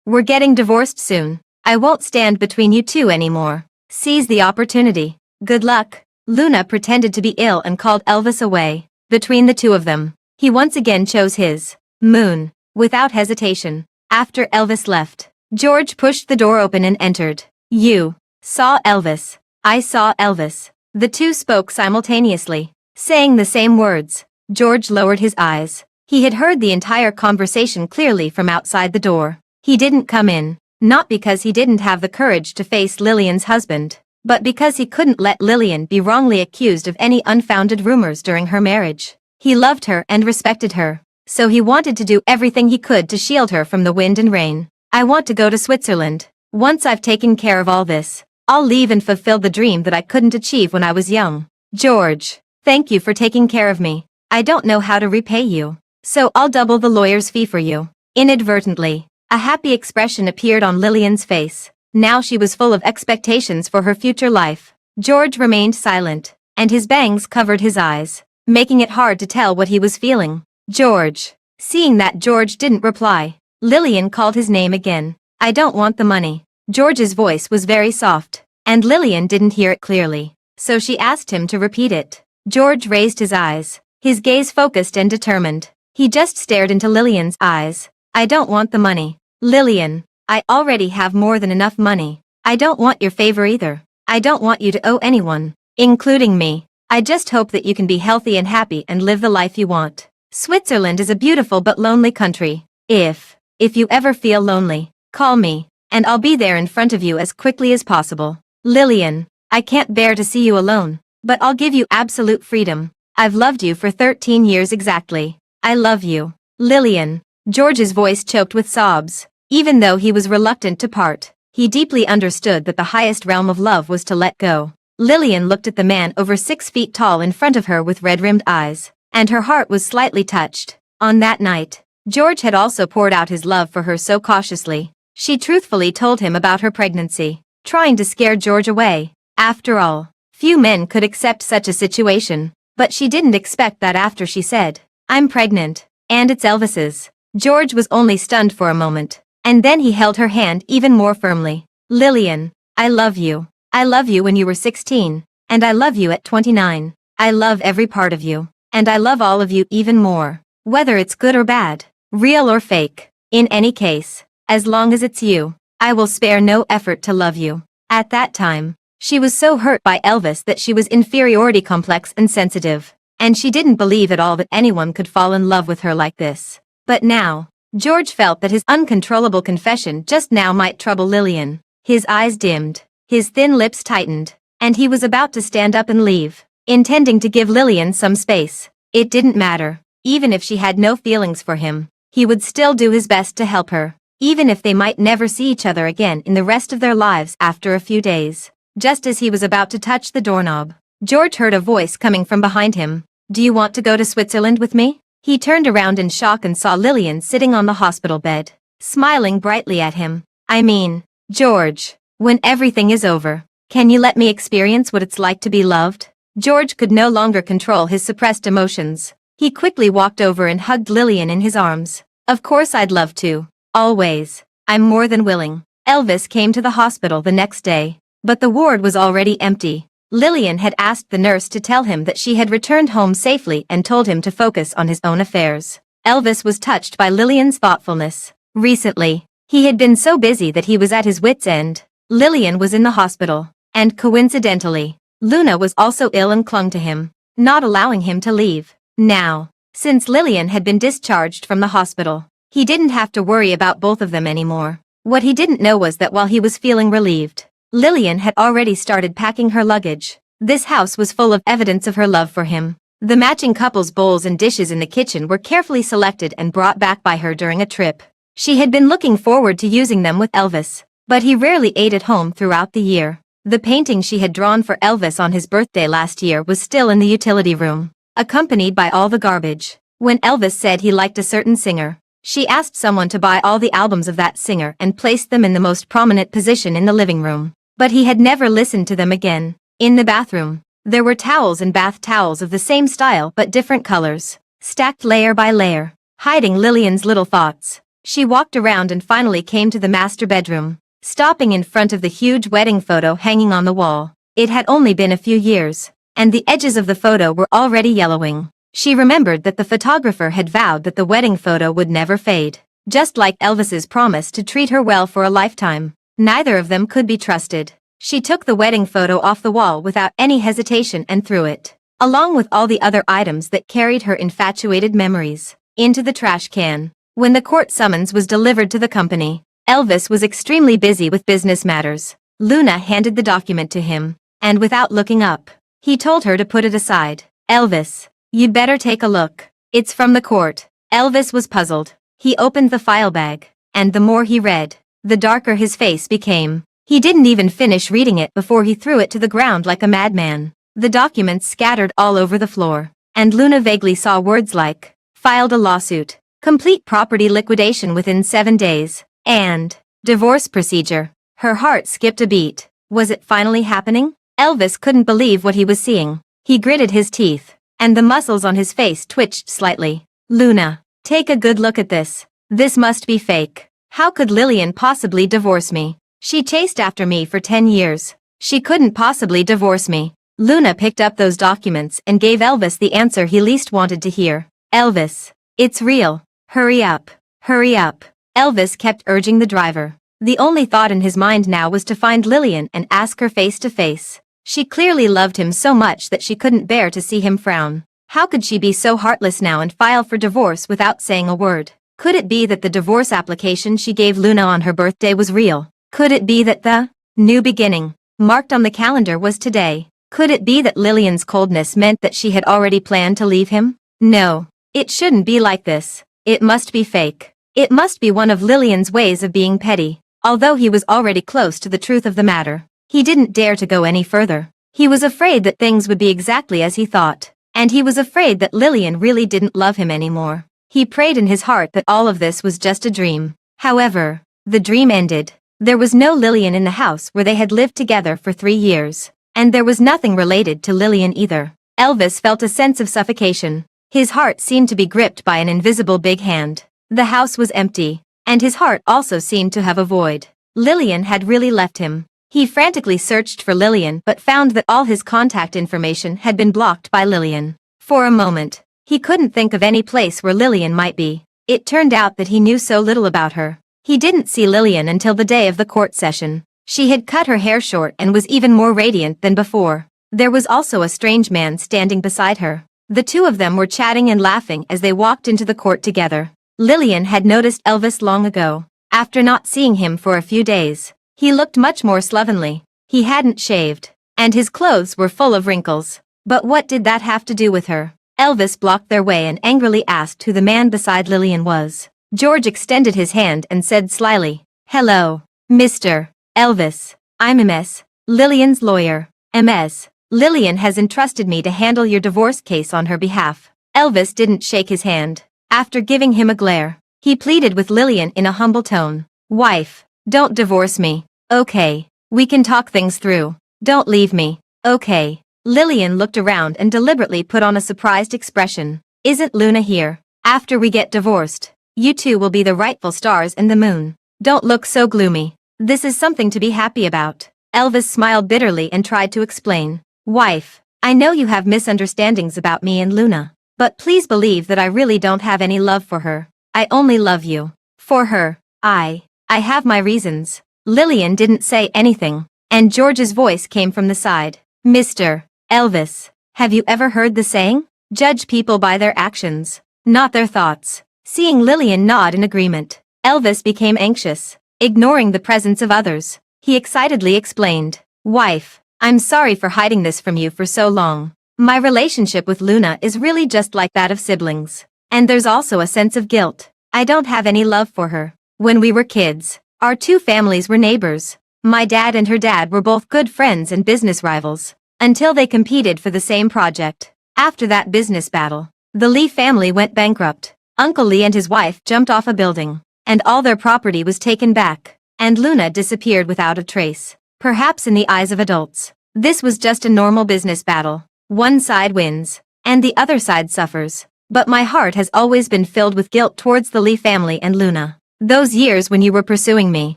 We're getting divorced soon. I won't stand between you two anymore. Seize the opportunity. Good luck." Luna pretended to be ill and called Elvis away. Between the two of them, he once again chose his moon, without hesitation. After Elvis left, George pushed the door open and entered. "You saw Elvis." "I saw Elvis." The two spoke simultaneously, saying the same words. George lowered his eyes. He had heard the entire conversation clearly from outside the door. He didn't come in, not because he didn't have the courage to face Lillian's husband, but because he couldn't let Lillian be wrongly accused of any unfounded rumors during her marriage. He loved her and respected her, so he wanted to do everything he could to shield her from the wind and rain. "I want to go to Switzerland. Once I've taken care of all this, I'll leave and fulfill the dream that I couldn't achieve when I was young." "George, thank you for taking care of me. I don't know how to repay you, so I'll double the lawyer's fee for you." Inadvertently, a happy expression appeared on Lillian's face. Now she was full of expectations for her future life. George remained silent, and his bangs covered his eyes, making it hard to tell what he was feeling. "George." Seeing that George didn't reply, Lillian called his name again. "I don't want the money." George's voice was very soft, and Lillian didn't hear it clearly, so she asked him to repeat it. George raised his eyes, his gaze focused and determined. He just stared into Lillian's eyes. "I don't want the money. Lillian, I already have more than enough money. I don't want your favor either. I don't want you to owe anyone, including me. I just hope that you can be healthy and happy and live the life you want. Switzerland is a beautiful but lonely country. If you ever feel lonely, call me, and I'll be there in front of you as quickly as possible. Lillian, I can't bear to see you alone, but I'll give you absolute freedom. I've loved you for 13 years exactly. I love you. Lillian. George's voice choked with sobs. Even though he was reluctant to part, he deeply understood that the highest realm of love was to let go. Lillian looked at the man over 6 feet tall in front of her with red-rimmed eyes, and her heart was slightly touched. On that night, George had also poured out his love for her so cautiously. She truthfully told him about her pregnancy, trying to scare George away. After all, few men could accept such a situation, but she didn't expect that after she said, "I'm pregnant, and it's Elvis's." George was only stunned for a moment, and then he held her hand even more firmly. Lillian, I love you. I love you when you were 16, and I love you at 29. I love every part of you, and I love all of you even more. Whether it's good or bad, real or fake, in any case, as long as it's you, I will spare no effort to love you. At that time, she was so hurt by Elvis that she was inferiority complex and sensitive, and she didn't believe at all that anyone could fall in love with her like this. But now, George felt that his uncontrollable confession just now might trouble Lillian. His eyes dimmed, his thin lips tightened, and he was about to stand up and leave, intending to give Lillian some space. It didn't matter. Even if she had no feelings for him, he would still do his best to help her, even if they might never see each other again in the rest of their lives after a few days. Just as he was about to touch the doorknob, George heard a voice coming from behind him. "Do you want to go to Switzerland with me?" He turned around in shock and saw Lillian sitting on the hospital bed, smiling brightly at him. "I mean, George, when everything is over, can you let me experience what it's like to be loved?" George could no longer control his suppressed emotions. He quickly walked over and hugged Lillian in his arms. "Of course I'd love to. Always. I'm more than willing." Elvis came to the hospital the next day, but the ward was already empty. Lillian had asked the nurse to tell him that she had returned home safely and told him to focus on his own affairs. Elvis was touched by Lillian's thoughtfulness. Recently, he had been so busy that he was at his wit's end. Lillian was in the hospital, and coincidentally, Luna was also ill and clung to him, not allowing him to leave. Now, since Lillian had been discharged from the hospital, he didn't have to worry about both of them anymore. What he didn't know was that while he was feeling relieved, Lillian had already started packing her luggage. This house was full of evidence of her love for him. The matching couple's bowls and dishes in the kitchen were carefully selected and brought back by her during a trip. She had been looking forward to using them with Elvis, but he rarely ate at home throughout the year. The painting she had drawn for Elvis on his birthday last year was still in the utility room, accompanied by all the garbage. When Elvis said he liked a certain singer, she asked someone to buy all the albums of that singer and placed them in the most prominent position in the living room. But he had never listened to them again. In the bathroom, there were towels and bath towels of the same style but different colors, stacked layer by layer, hiding Lillian's little thoughts. She walked around and finally came to the master bedroom, stopping in front of the huge wedding photo hanging on the wall. It had only been a few years, and the edges of the photo were already yellowing. She remembered that the photographer had vowed that the wedding photo would never fade, just like Elvis's promise to treat her well for a lifetime. Neither of them could be trusted. She took the wedding photo off the wall without any hesitation and threw it, along with all the other items that carried her infatuated memories, into the trash can. When the court summons was delivered to the company, Elvis was extremely busy with business matters. Luna handed the document to him, and without looking up, he told her to put it aside. "Elvis, you'd better take a look. It's from the court." Elvis was puzzled. He opened the file bag, and the more he read, the darker his face became. He didn't even finish reading it before he threw it to the ground like a madman. The documents scattered all over the floor, and Luna vaguely saw words like, "filed a lawsuit, complete property liquidation within 7 days, and divorce procedure." Her heart skipped a beat. Was it finally happening? Elvis couldn't believe what he was seeing. He gritted his teeth, and the muscles on his face twitched slightly. "Luna, take a good look at this. This must be fake. How could Lillian possibly divorce me? She chased after me for 10 years. She couldn't possibly divorce me." Luna picked up those documents and gave Elvis the answer he least wanted to hear. "Elvis, it's real. Hurry up. Hurry up." Elvis kept urging the driver. The only thought in his mind now was to find Lillian and ask her face to face. She clearly loved him so much that she couldn't bear to see him frown. How could she be so heartless now and file for divorce without saying a word? Could it be that the divorce application she gave Luna on her birthday was real? Could it be that the new beginning marked on the calendar was today? Could it be that Lillian's coldness meant that she had already planned to leave him? No. It shouldn't be like this. It must be fake. It must be one of Lillian's ways of being petty. Although he was already close to the truth of the matter, he didn't dare to go any further. He was afraid that things would be exactly as he thought. And he was afraid that Lillian really didn't love him anymore. He prayed in his heart that all of this was just a dream. However, the dream ended. There was no Lillian in the house where they had lived together for 3 years. And there was nothing related to Lillian either. Elvis felt a sense of suffocation. His heart seemed to be gripped by an invisible big hand. The house was empty. And his heart also seemed to have a void. Lillian had really left him. He frantically searched for Lillian but found that all his contact information had been blocked by Lillian. For a moment, he couldn't think of any place where Lillian might be. It turned out that he knew so little about her. He didn't see Lillian until the day of the court session. She had cut her hair short and was even more radiant than before. There was also a strange man standing beside her. The two of them were chatting and laughing as they walked into the court together. Lillian had noticed Elvis long ago. After not seeing him for a few days, he looked much more slovenly. He hadn't shaved, and his clothes were full of wrinkles. But what did that have to do with her? Elvis blocked their way and angrily asked who the man beside Lillian was. George extended his hand and said slyly, "Hello, Mr. Elvis. I'm MS, Lillian's lawyer. MS, Lillian has entrusted me to handle your divorce case on her behalf." Elvis didn't shake his hand. After giving him a glare, he pleaded with Lillian in a humble tone. "Wife, don't divorce me, okay? We can talk things through. Don't leave me, okay?" Lillian looked around and deliberately put on a surprised expression. "Isn't Luna here? After we get divorced, you two will be the rightful stars in the moon. Don't look so gloomy. This is something to be happy about." Elvis smiled bitterly and tried to explain. "Wife, I know you have misunderstandings about me and Luna. But please believe that I really don't have any love for her. I only love you. For her, I have my reasons." Lillian didn't say anything, and George's voice came from the side. "Mr. Elvis, have you ever heard the saying? Judge people by their actions, not their thoughts." Seeing Lillian nod in agreement, Elvis became anxious. Ignoring the presence of others, he excitedly explained, "Wife, I'm sorry for hiding this from you for so long. My relationship with Luna is really just like that of siblings. And there's also a sense of guilt. I don't have any love for her. When we were kids, our two families were neighbors. My dad and her dad were both good friends and business rivals, until they competed for the same project. After that business battle, the Lee family went bankrupt. Uncle Lee and his wife jumped off a building, and all their property was taken back, and Luna disappeared without a trace. Perhaps in the eyes of adults, this was just a normal business battle. One side wins, and the other side suffers. But my heart has always been filled with guilt towards the Lee family and Luna. Those years when you were pursuing me,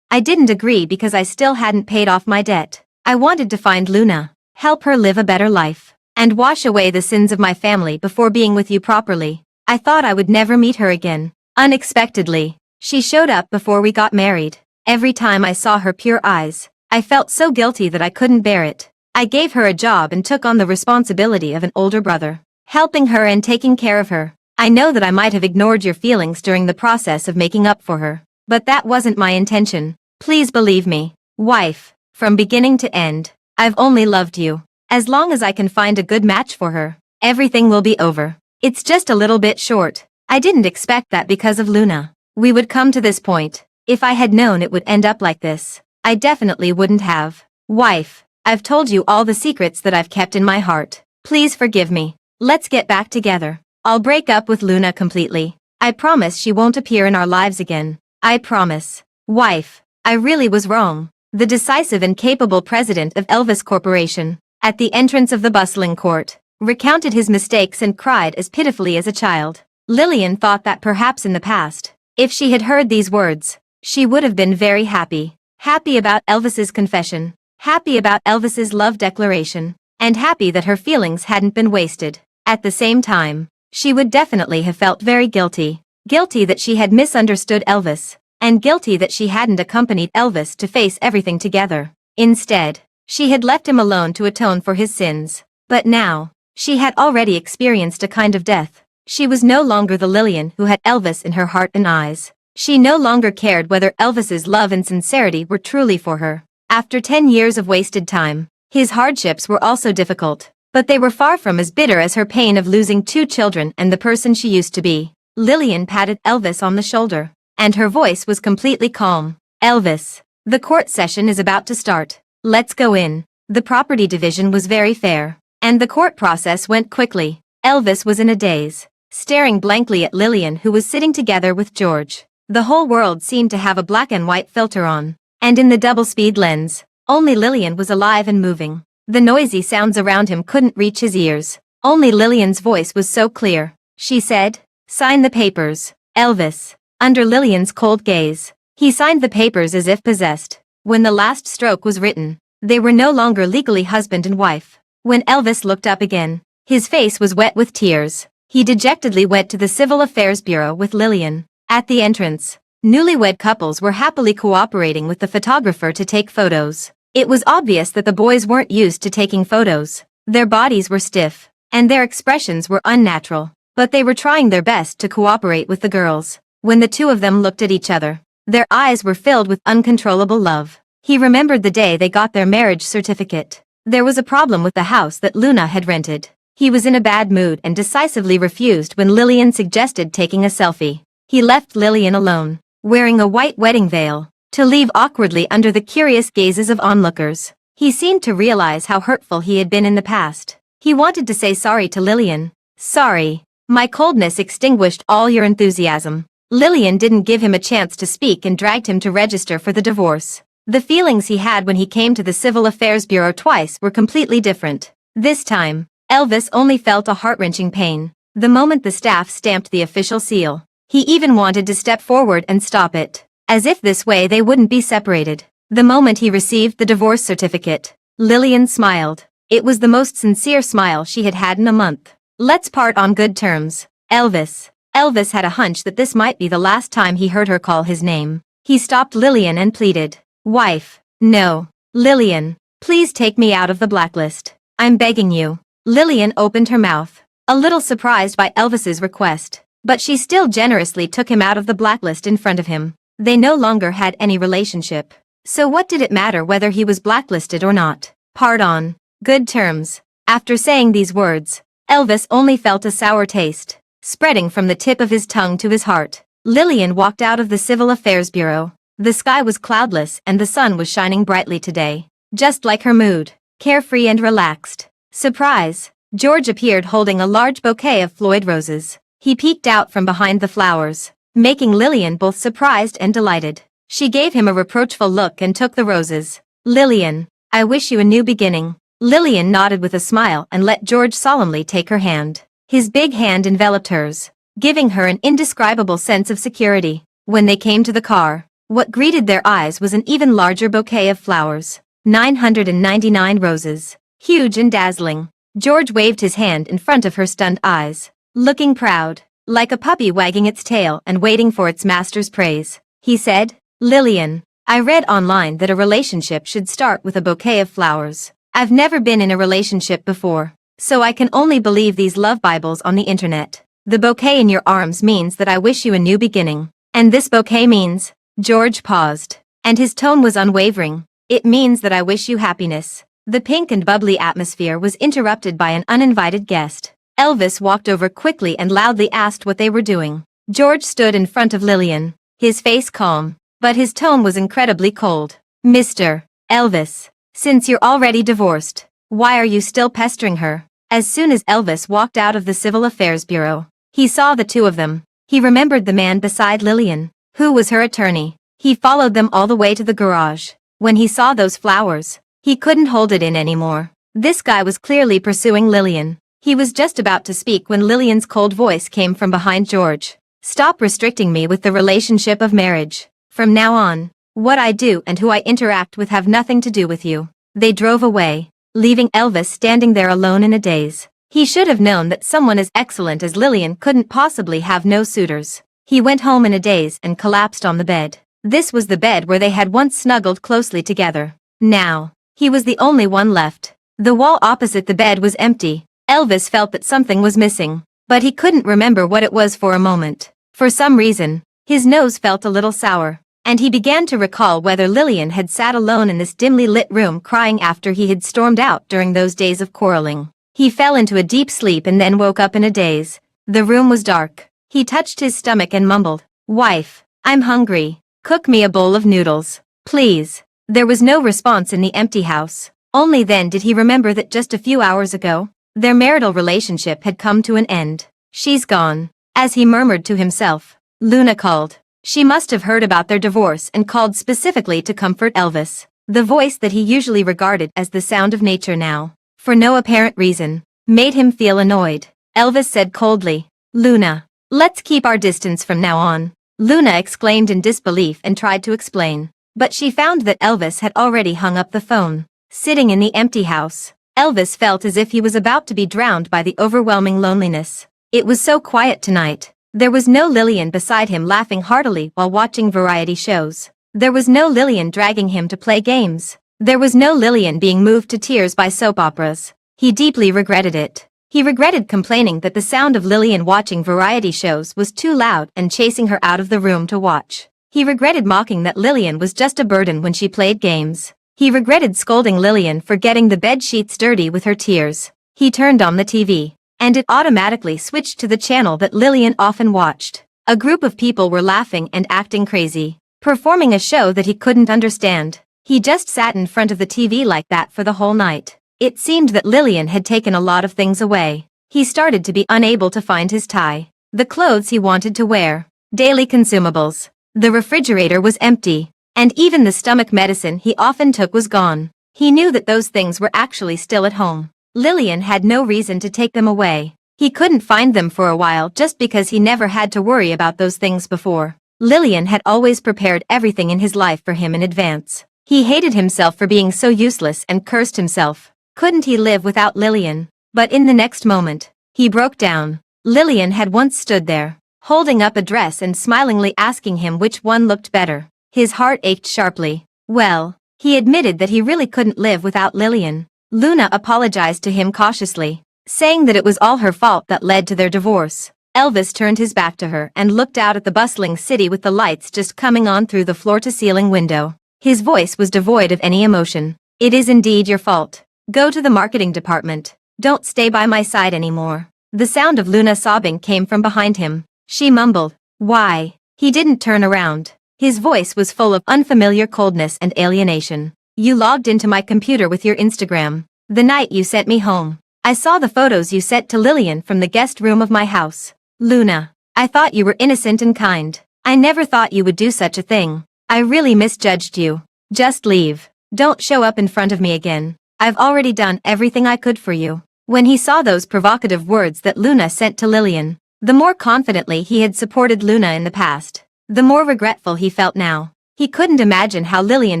I didn't agree because I still hadn't paid off my debt. I wanted to find Luna, help her live a better life, and wash away the sins of my family before being with you properly. I thought I would never meet her again. Unexpectedly, she showed up before we got married. Every time I saw her pure eyes, I felt so guilty that I couldn't bear it. I gave her a job and took on the responsibility of an older brother, helping her and taking care of her. I know that I might have ignored your feelings during the process of making up for her, but that wasn't my intention. Please believe me, wife, from beginning to end, I've only loved you. As long as I can find a good match for her, everything will be over. It's just a little bit short. I didn't expect that because of Luna. We would come to this point. If I had known it would end up like this, I definitely wouldn't have. Wife, I've told you all the secrets that I've kept in my heart. Please forgive me. Let's get back together. I'll break up with Luna completely. I promise she won't appear in our lives again. I promise. Wife, I really was wrong. The decisive and capable president of Elvis Corporation, at the entrance of the bustling court, recounted his mistakes and cried as pitifully as a child. Lillian thought that perhaps in the past, if she had heard these words, she would have been very happy. Happy about Elvis's confession. Happy about Elvis's love declaration, and happy that her feelings hadn't been wasted. At the same time, she would definitely have felt very guilty. Guilty that she had misunderstood Elvis, and guilty that she hadn't accompanied Elvis to face everything together. Instead, she had left him alone to atone for his sins. But now, she had already experienced a kind of death. She was no longer the Lillian who had Elvis in her heart and eyes. She no longer cared whether Elvis's love and sincerity were truly for her. After 10 years of wasted time, his hardships were also difficult, but they were far from as bitter as her pain of losing 2 children and the person she used to be. Lillian patted Elvis on the shoulder, and her voice was completely calm. Elvis, the court session is about to start. Let's go in. The property division was very fair, and the court process went quickly. Elvis was in a daze, staring blankly at Lillian, who was sitting together with George. The whole world seemed to have a black and white filter on, and in the double-speed lens, only Lillian was alive and moving. The noisy sounds around him couldn't reach his ears. Only Lillian's voice was so clear. She said, "Sign the papers." Elvis, under Lillian's cold gaze, he signed the papers as if possessed. When the last stroke was written, they were no longer legally husband and wife. When Elvis looked up again, his face was wet with tears. He dejectedly went to the Civil Affairs Bureau with Lillian. At the entrance, newlywed couples were happily cooperating with the photographer to take photos. It was obvious that the boys weren't used to taking photos. Their bodies were stiff, and their expressions were unnatural, but they were trying their best to cooperate with the girls. When the two of them looked at each other, their eyes were filled with uncontrollable love. He remembered the day they got their marriage certificate. There was a problem with the house that Luna had rented. He was in a bad mood and decisively refused when Lillian suggested taking a selfie. He left Lillian alone, wearing a white wedding veil, to leave awkwardly under the curious gazes of onlookers. He seemed to realize how hurtful he had been in the past. He wanted to say sorry to Lillian. "Sorry. My coldness extinguished all your enthusiasm." Lillian didn't give him a chance to speak and dragged him to register for the divorce. The feelings he had when he came to the Civil Affairs Bureau twice were completely different. This time, Elvis only felt a heart-wrenching pain. The moment the staff stamped the official seal, he even wanted to step forward and stop it, as if this way they wouldn't be separated. The moment he received the divorce certificate, Lillian smiled. It was the most sincere smile she had had in a month. "Let's part on good terms, Elvis." Elvis had a hunch that this might be the last time he heard her call his name. He stopped Lillian and pleaded, "Wife, no. Lillian, please take me out of the blacklist. I'm begging you." Lillian opened her mouth, a little surprised by Elvis's request, but she still generously took him out of the blacklist in front of him. They no longer had any relationship, so what did it matter whether he was blacklisted or not? Part on good terms. After saying these words, Elvis only felt a sour taste, spreading from the tip of his tongue to his heart. Lillian walked out of the Civil Affairs Bureau. The sky was cloudless and the sun was shining brightly today, just like her mood, carefree and relaxed. Surprise! George appeared holding a large bouquet of Floyd roses. He peeked out from behind the flowers, making Lillian both surprised and delighted. She gave him a reproachful look and took the roses. "Lillian, I wish you a new beginning." Lillian nodded with a smile and let George solemnly take her hand. His big hand enveloped hers, giving her an indescribable sense of security. When they came to the car, what greeted their eyes was an even larger bouquet of flowers. 999 roses, huge and dazzling. George waved his hand in front of her stunned eyes, looking proud, like a puppy wagging its tail and waiting for its master's praise. He said, "Lillian, I read online that a relationship should start with a bouquet of flowers. I've never been in a relationship before, so I can only believe these love Bibles on the internet. The bouquet in your arms means that I wish you a new beginning. And this bouquet means..." George paused, and his tone was unwavering. "It means that I wish you happiness." The pink and bubbly atmosphere was interrupted by an uninvited guest. Elvis walked over quickly and loudly asked what they were doing. George stood in front of Lillian, his face calm, but his tone was incredibly cold. "Mr. Elvis, since you're already divorced, why are you still pestering her?" As soon as Elvis walked out of the Civil Affairs Bureau, he saw the two of them. He remembered the man beside Lillian, who was her attorney. He followed them all the way to the garage. When he saw those flowers, he couldn't hold it in anymore. This guy was clearly pursuing Lillian. He was just about to speak when Lillian's cold voice came from behind George. "Stop restricting me with the relationship of marriage. From now on, what I do and who I interact with have nothing to do with you." They drove away, leaving Elvis standing there alone in a daze. He should have known that someone as excellent as Lillian couldn't possibly have no suitors. He went home in a daze and collapsed on the bed. This was the bed where they had once snuggled closely together. Now, he was the only one left. The wall opposite the bed was empty. Elvis felt that something was missing, but he couldn't remember what it was for a moment. For some reason, his nose felt a little sour, and he began to recall whether Lillian had sat alone in this dimly lit room crying after he had stormed out during those days of quarreling. He fell into a deep sleep and then woke up in a daze. The room was dark. He touched his stomach and mumbled, "Wife, I'm hungry. Cook me a bowl of noodles, please." There was no response in the empty house. Only then did he remember that just a few hours ago, their marital relationship had come to an end. "She's gone," as he murmured to himself. Luna called. She must have heard about their divorce and called specifically to comfort Elvis. The voice that he usually regarded as the sound of nature now, for no apparent reason, made him feel annoyed. Elvis said coldly, "Luna, let's keep our distance from now on." Luna exclaimed in disbelief and tried to explain, but she found that Elvis had already hung up the phone. Sitting in the empty house, Elvis felt as if he was about to be drowned by the overwhelming loneliness. It was so quiet tonight. There was no Lillian beside him laughing heartily while watching variety shows. There was no Lillian dragging him to play games. There was no Lillian being moved to tears by soap operas. He deeply regretted it. He regretted complaining that the sound of Lillian watching variety shows was too loud and chasing her out of the room to watch. He regretted mocking that Lillian was just a burden when she played games. He regretted scolding Lillian for getting the bed sheets dirty with her tears. He turned on the TV, and it automatically switched to the channel that Lillian often watched. A group of people were laughing and acting crazy, performing a show that he couldn't understand. He just sat in front of the TV like that for the whole night. It seemed that Lillian had taken a lot of things away. He started to be unable to find his tie, the clothes he wanted to wear, daily consumables. The refrigerator was empty, and even the stomach medicine he often took was gone. He knew that those things were actually still at home. Lillian had no reason to take them away. He couldn't find them for a while just because he never had to worry about those things before. Lillian had always prepared everything in his life for him in advance. He hated himself for being so useless and cursed himself. Couldn't he live without Lillian? But in the next moment, he broke down. Lillian had once stood there, holding up a dress and smilingly asking him which one looked better. His heart ached sharply. Well, he admitted that he really couldn't live without Lillian. Luna apologized to him cautiously, saying that it was all her fault that led to their divorce. Elvis turned his back to her and looked out at the bustling city with the lights just coming on through the floor-to-ceiling window. His voice was devoid of any emotion. "It is indeed your fault. Go to the marketing department. Don't stay by my side anymore." The sound of Luna sobbing came from behind him. She mumbled, "Why?" He didn't turn around. His voice was full of unfamiliar coldness and alienation. "You logged into my computer with your Instagram. The night you sent me home. I saw the photos you sent to Lillian from the guest room of my house. Luna, I thought you were innocent and kind. I never thought you would do such a thing. I really misjudged you. Just leave. Don't show up in front of me again. I've already done everything I could for you." When he saw those provocative words that Luna sent to Lillian, the more confidently he had supported Luna in the past, the more regretful he felt now. He couldn't imagine how Lillian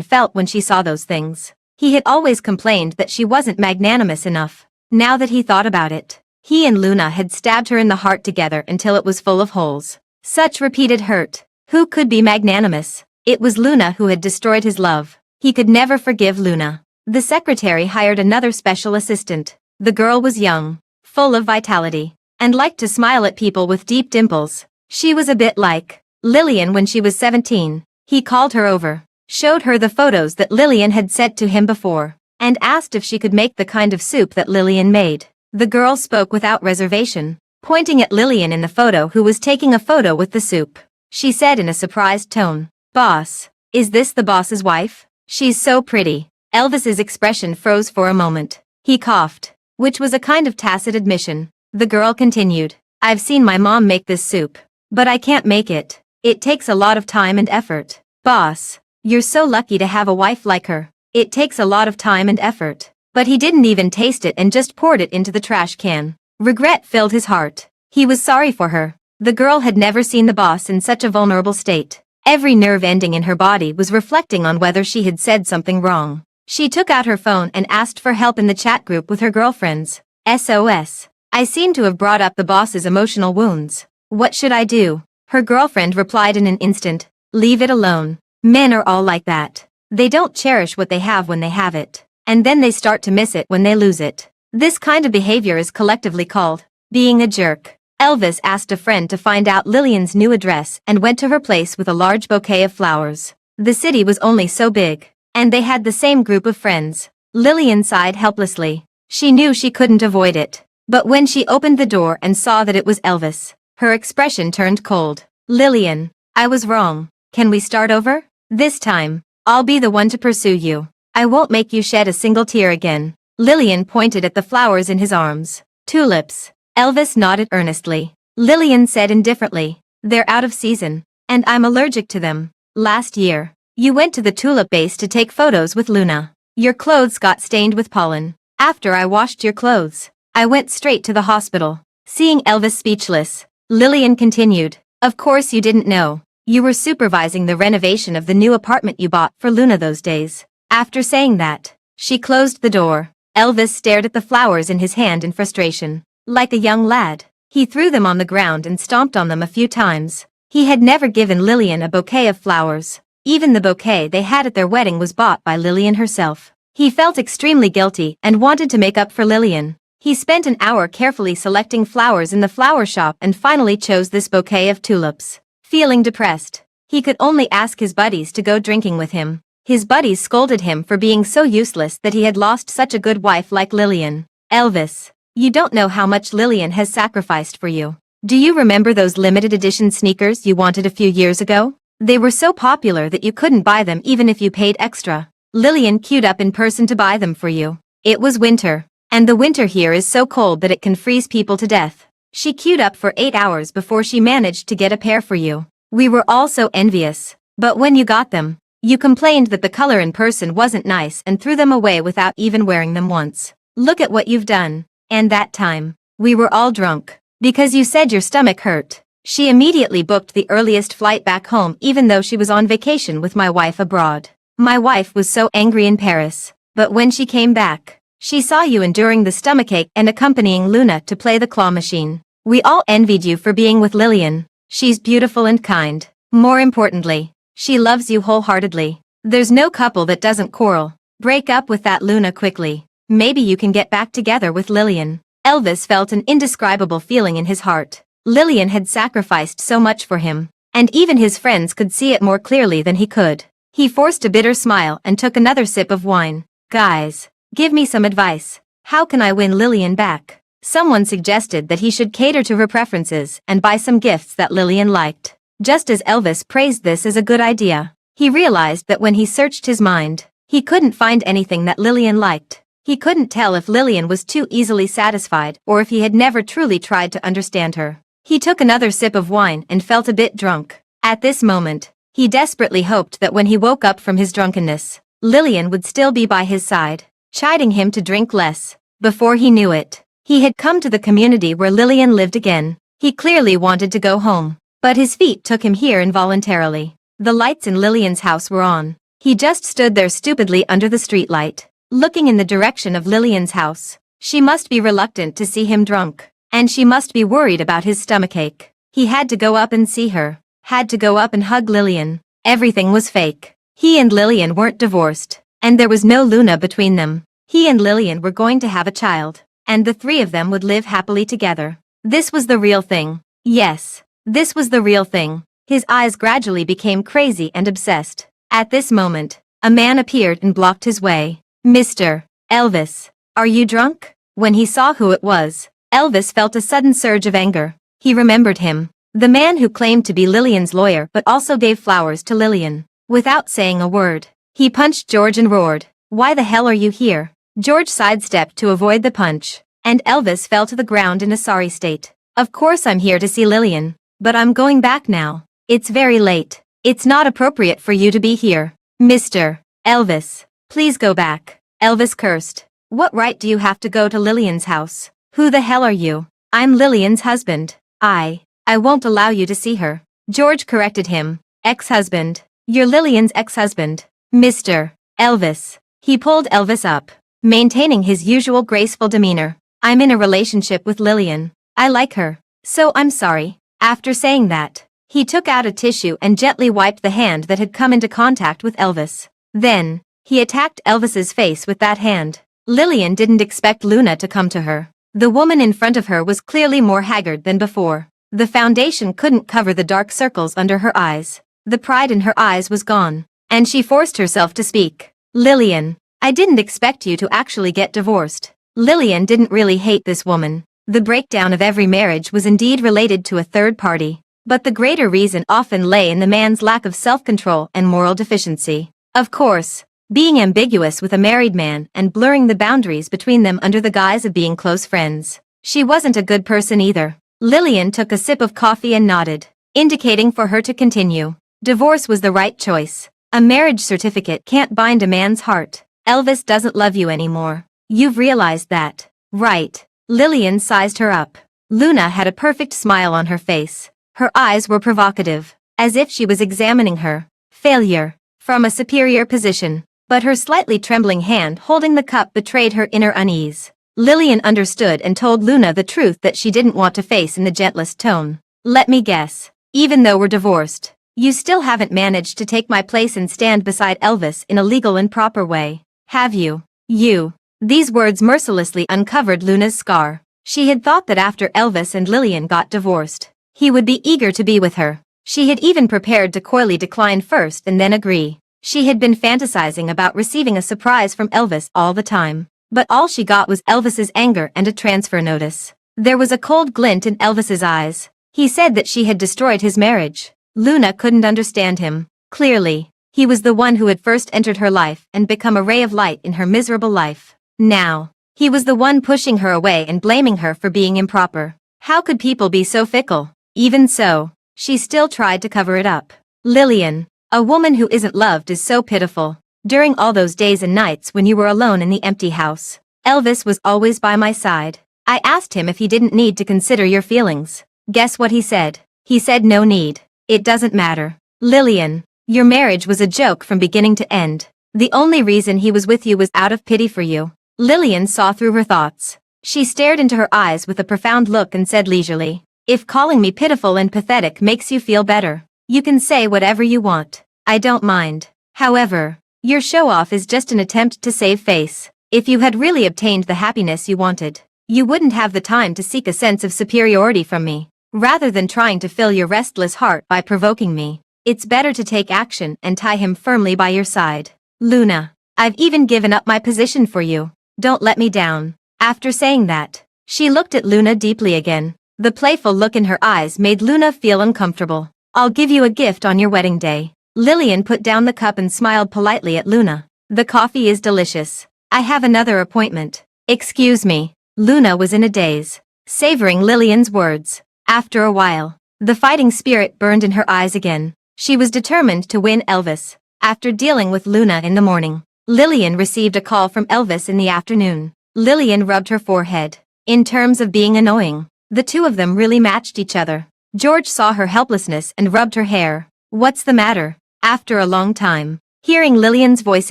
felt when she saw those things. He had always complained that she wasn't magnanimous enough. Now that he thought about it, he and Luna had stabbed her in the heart together until it was full of holes. Such repeated hurt. Who could be magnanimous? It was Luna who had destroyed his love. He could never forgive Luna. The secretary hired another special assistant. The girl was young, full of vitality, and liked to smile at people with deep dimples. She was a bit like Lillian when she was 17. He called her over, showed her the photos that Lillian had sent to him before, and asked if she could make the kind of soup that Lillian made. The girl spoke without reservation, pointing at Lillian in the photo who was taking a photo with the soup. She said in a surprised tone, "Boss, is this the boss's wife? She's so pretty." Elvis's expression froze for a moment. He coughed, which was a kind of tacit admission. The girl continued, "I've seen my mom make this soup, but I can't make it. It takes a lot of time and effort. Boss, you're so lucky to have a wife like her. It takes a lot of time and effort." But he didn't even taste it and just poured it into the trash can. Regret filled his heart. He was sorry for her. The girl had never seen the boss in such a vulnerable state. Every nerve ending in her body was reflecting on whether she had said something wrong. She took out her phone and asked for help in the chat group with her girlfriends. "SOS. I seem to have brought up the boss's emotional wounds. What should I do?" Her girlfriend replied in an instant, "Leave it alone. Men are all like that. They don't cherish what they have when they have it, and then they start to miss it when they lose it. This kind of behavior is collectively called being a jerk. Elvis asked a friend to find out Lillian's new address and went to her place with a large bouquet of flowers. The city was only so big, and they had the same group of friends. Lillian sighed helplessly. She knew she couldn't avoid it. But when she opened the door and saw that it was Elvis, her expression turned cold. Lillian, I was wrong. Can we start over? This time, I'll be the one to pursue you. I won't make you shed a single tear again. Lillian pointed at the flowers in his arms. Tulips. Elvis nodded earnestly. Lillian said indifferently, they're out of season, and I'm allergic to them. Last year, you went to the tulip base to take photos with Luna. Your clothes got stained with pollen. After I washed your clothes, I went straight to the hospital. Seeing Elvis speechless, Lillian continued, of course you didn't know. You were supervising the renovation of the new apartment you bought for Luna those days. After saying that, she closed the door. Elvis stared at the flowers in his hand in frustration. Like a young lad, he threw them on the ground and stomped on them a few times. He had never given Lillian a bouquet of flowers. Even the bouquet they had at their wedding was bought by Lillian herself. He felt extremely guilty and wanted to make up for Lillian. He spent an hour carefully selecting flowers in the flower shop and finally chose this bouquet of tulips. Feeling depressed, he could only ask his buddies to go drinking with him. His buddies scolded him for being so useless that he had lost such a good wife like Lillian. Elvis, you don't know how much Lillian has sacrificed for you. Do you remember those limited edition sneakers you wanted a few years ago? They were so popular that you couldn't buy them even if you paid extra. Lillian queued up in person to buy them for you. It was winter, and the winter here is so cold that it can freeze people to death. She queued up for 8 hours before she managed to get a pair for you. We were all so envious, but when you got them, you complained that the color in person wasn't nice and threw them away without even wearing them once. Look at what you've done. And that time, we were all drunk, because you said your stomach hurt. She immediately booked the earliest flight back home even though she was on vacation with my wife abroad. My wife was so angry in Paris, but when she came back, she saw you enduring the stomachache and accompanying Luna to play the claw machine. We all envied you for being with Lillian. She's beautiful and kind. More importantly, she loves you wholeheartedly. There's no couple that doesn't quarrel. Break up with that Luna quickly. Maybe you can get back together with Lillian. Elvis felt an indescribable feeling in his heart. Lillian had sacrificed so much for him, and even his friends could see it more clearly than he could. He forced a bitter smile and took another sip of wine. Guys, give me some advice. How can I win Lillian back? Someone suggested that he should cater to her preferences and buy some gifts that Lillian liked. Just as Elvis praised this as a good idea, he realized that when he searched his mind, he couldn't find anything that Lillian liked. He couldn't tell if Lillian was too easily satisfied or if he had never truly tried to understand her. He took another sip of wine and felt a bit drunk. At this moment, he desperately hoped that when he woke up from his drunkenness, Lillian would still be by his side, chiding him to drink less. Before he knew it, he had come to the community where Lillian lived again. He clearly wanted to go home, but his feet took him here involuntarily. The lights in Lillian's house were on. He just stood there stupidly under the streetlight, looking in the direction of Lillian's house. She must be reluctant to see him drunk, and she must be worried about his stomachache. He had to go up and see her, had to go up and hug Lillian. Everything was fake. He and Lillian weren't divorced, and there was no Luna between them. He and Lillian were going to have a child, and the three of them would live happily together. This was the real thing. Yes, this was the real thing. His eyes gradually became crazy and obsessed. At this moment, a man appeared and blocked his way. Mr. Elvis, are you drunk? When he saw who it was, Elvis felt a sudden surge of anger. He remembered him, the man who claimed to be Lillian's lawyer but also gave flowers to Lillian. Without saying a word, he punched George and roared, "Why the hell are you here?" George sidestepped to avoid the punch, and Elvis fell to the ground in a sorry state. "Of course I'm here to see Lillian, but I'm going back now. It's very late. It's not appropriate for you to be here. Mr. Elvis, please go back." Elvis cursed. "What right do you have to go to Lillian's house? Who the hell are you?" "I'm Lillian's husband. I won't allow you to see her." George corrected him. "Ex-husband. You're Lillian's ex-husband." "Mr. Elvis." He pulled Elvis up, maintaining his usual graceful demeanor. "I'm in a relationship with Lillian. I like her. So I'm sorry." After saying that, He took out a tissue and gently wiped the hand that had come into contact with Elvis. Then, he attacked Elvis's face with that hand. Lillian didn't expect Luna to come to her. The woman in front of her was clearly more haggard than before. The foundation couldn't cover the dark circles under her eyes. The pride in her eyes was gone, and she forced herself to speak. Lillian, I didn't expect you to actually get divorced. Lillian didn't really hate this woman. The breakdown of every marriage was indeed related to a third party, but the greater reason often lay in the man's lack of self-control and moral deficiency. Of course, being ambiguous with a married man and blurring the boundaries between them under the guise of being close friends. She wasn't a good person either. Lillian took a sip of coffee and nodded, indicating for her to continue. Divorce was the right choice. A marriage certificate can't bind a man's heart. Elvis doesn't love you anymore. You've realized that, right? Lillian sized her up. Luna had a perfect smile on her face. Her eyes were provocative, as if she was examining her failure from a superior position, but her slightly trembling hand holding the cup betrayed her inner unease. Lillian understood and told Luna the truth that she didn't want to face in the gentlest tone. Let me guess. Even though we're divorced, you still haven't managed to take my place and stand beside Elvis in a legal and proper way, have you? You. These words mercilessly uncovered Luna's scar. She had thought that after Elvis and Lillian got divorced, he would be eager to be with her. She had even prepared to coyly decline first and then agree. She had been fantasizing about receiving a surprise from Elvis all the time. But all she got was Elvis's anger and a transfer notice. There was a cold glint in Elvis's eyes. He said that she had destroyed his marriage. Luna couldn't understand him. Clearly, he was the one who had first entered her life and become a ray of light in her miserable life. Now, he was the one pushing her away and blaming her for being improper. How could people be so fickle? Even so, she still tried to cover it up. Lillian, a woman who isn't loved is so pitiful. During all those days and nights when you were alone in the empty house, Elvis was always by my side. I asked him if he didn't need to consider your feelings. Guess what he said? He said no need. It doesn't matter. Lillian, your marriage was a joke from beginning to end. The only reason he was with you was out of pity for you. Lillian saw through her thoughts. She stared into her eyes with a profound look and said leisurely, if calling me pitiful and pathetic makes you feel better, you can say whatever you want. I don't mind. However, your show-off is just an attempt to save face. If you had really obtained the happiness you wanted, you wouldn't have the time to seek a sense of superiority from me. Rather than trying to fill your restless heart by provoking me, it's better to take action and tie him firmly by your side. Luna, I've even given up my position for you. Don't let me down. After saying that, she looked at Luna deeply again. The playful look in her eyes made Luna feel uncomfortable. I'll give you a gift on your wedding day. Lillian put down the cup and smiled politely at Luna. The coffee is delicious. I have another appointment. Excuse me. Luna was in a daze, savoring Lillian's words. After a while, the fighting spirit burned in her eyes again. She was determined to win Elvis. After dealing with Luna in the morning, Lillian received a call from Elvis in the afternoon. Lillian rubbed her forehead. In terms of being annoying, the two of them really matched each other. George saw her helplessness and rubbed her hair. What's the matter? After a long time, hearing Lillian's voice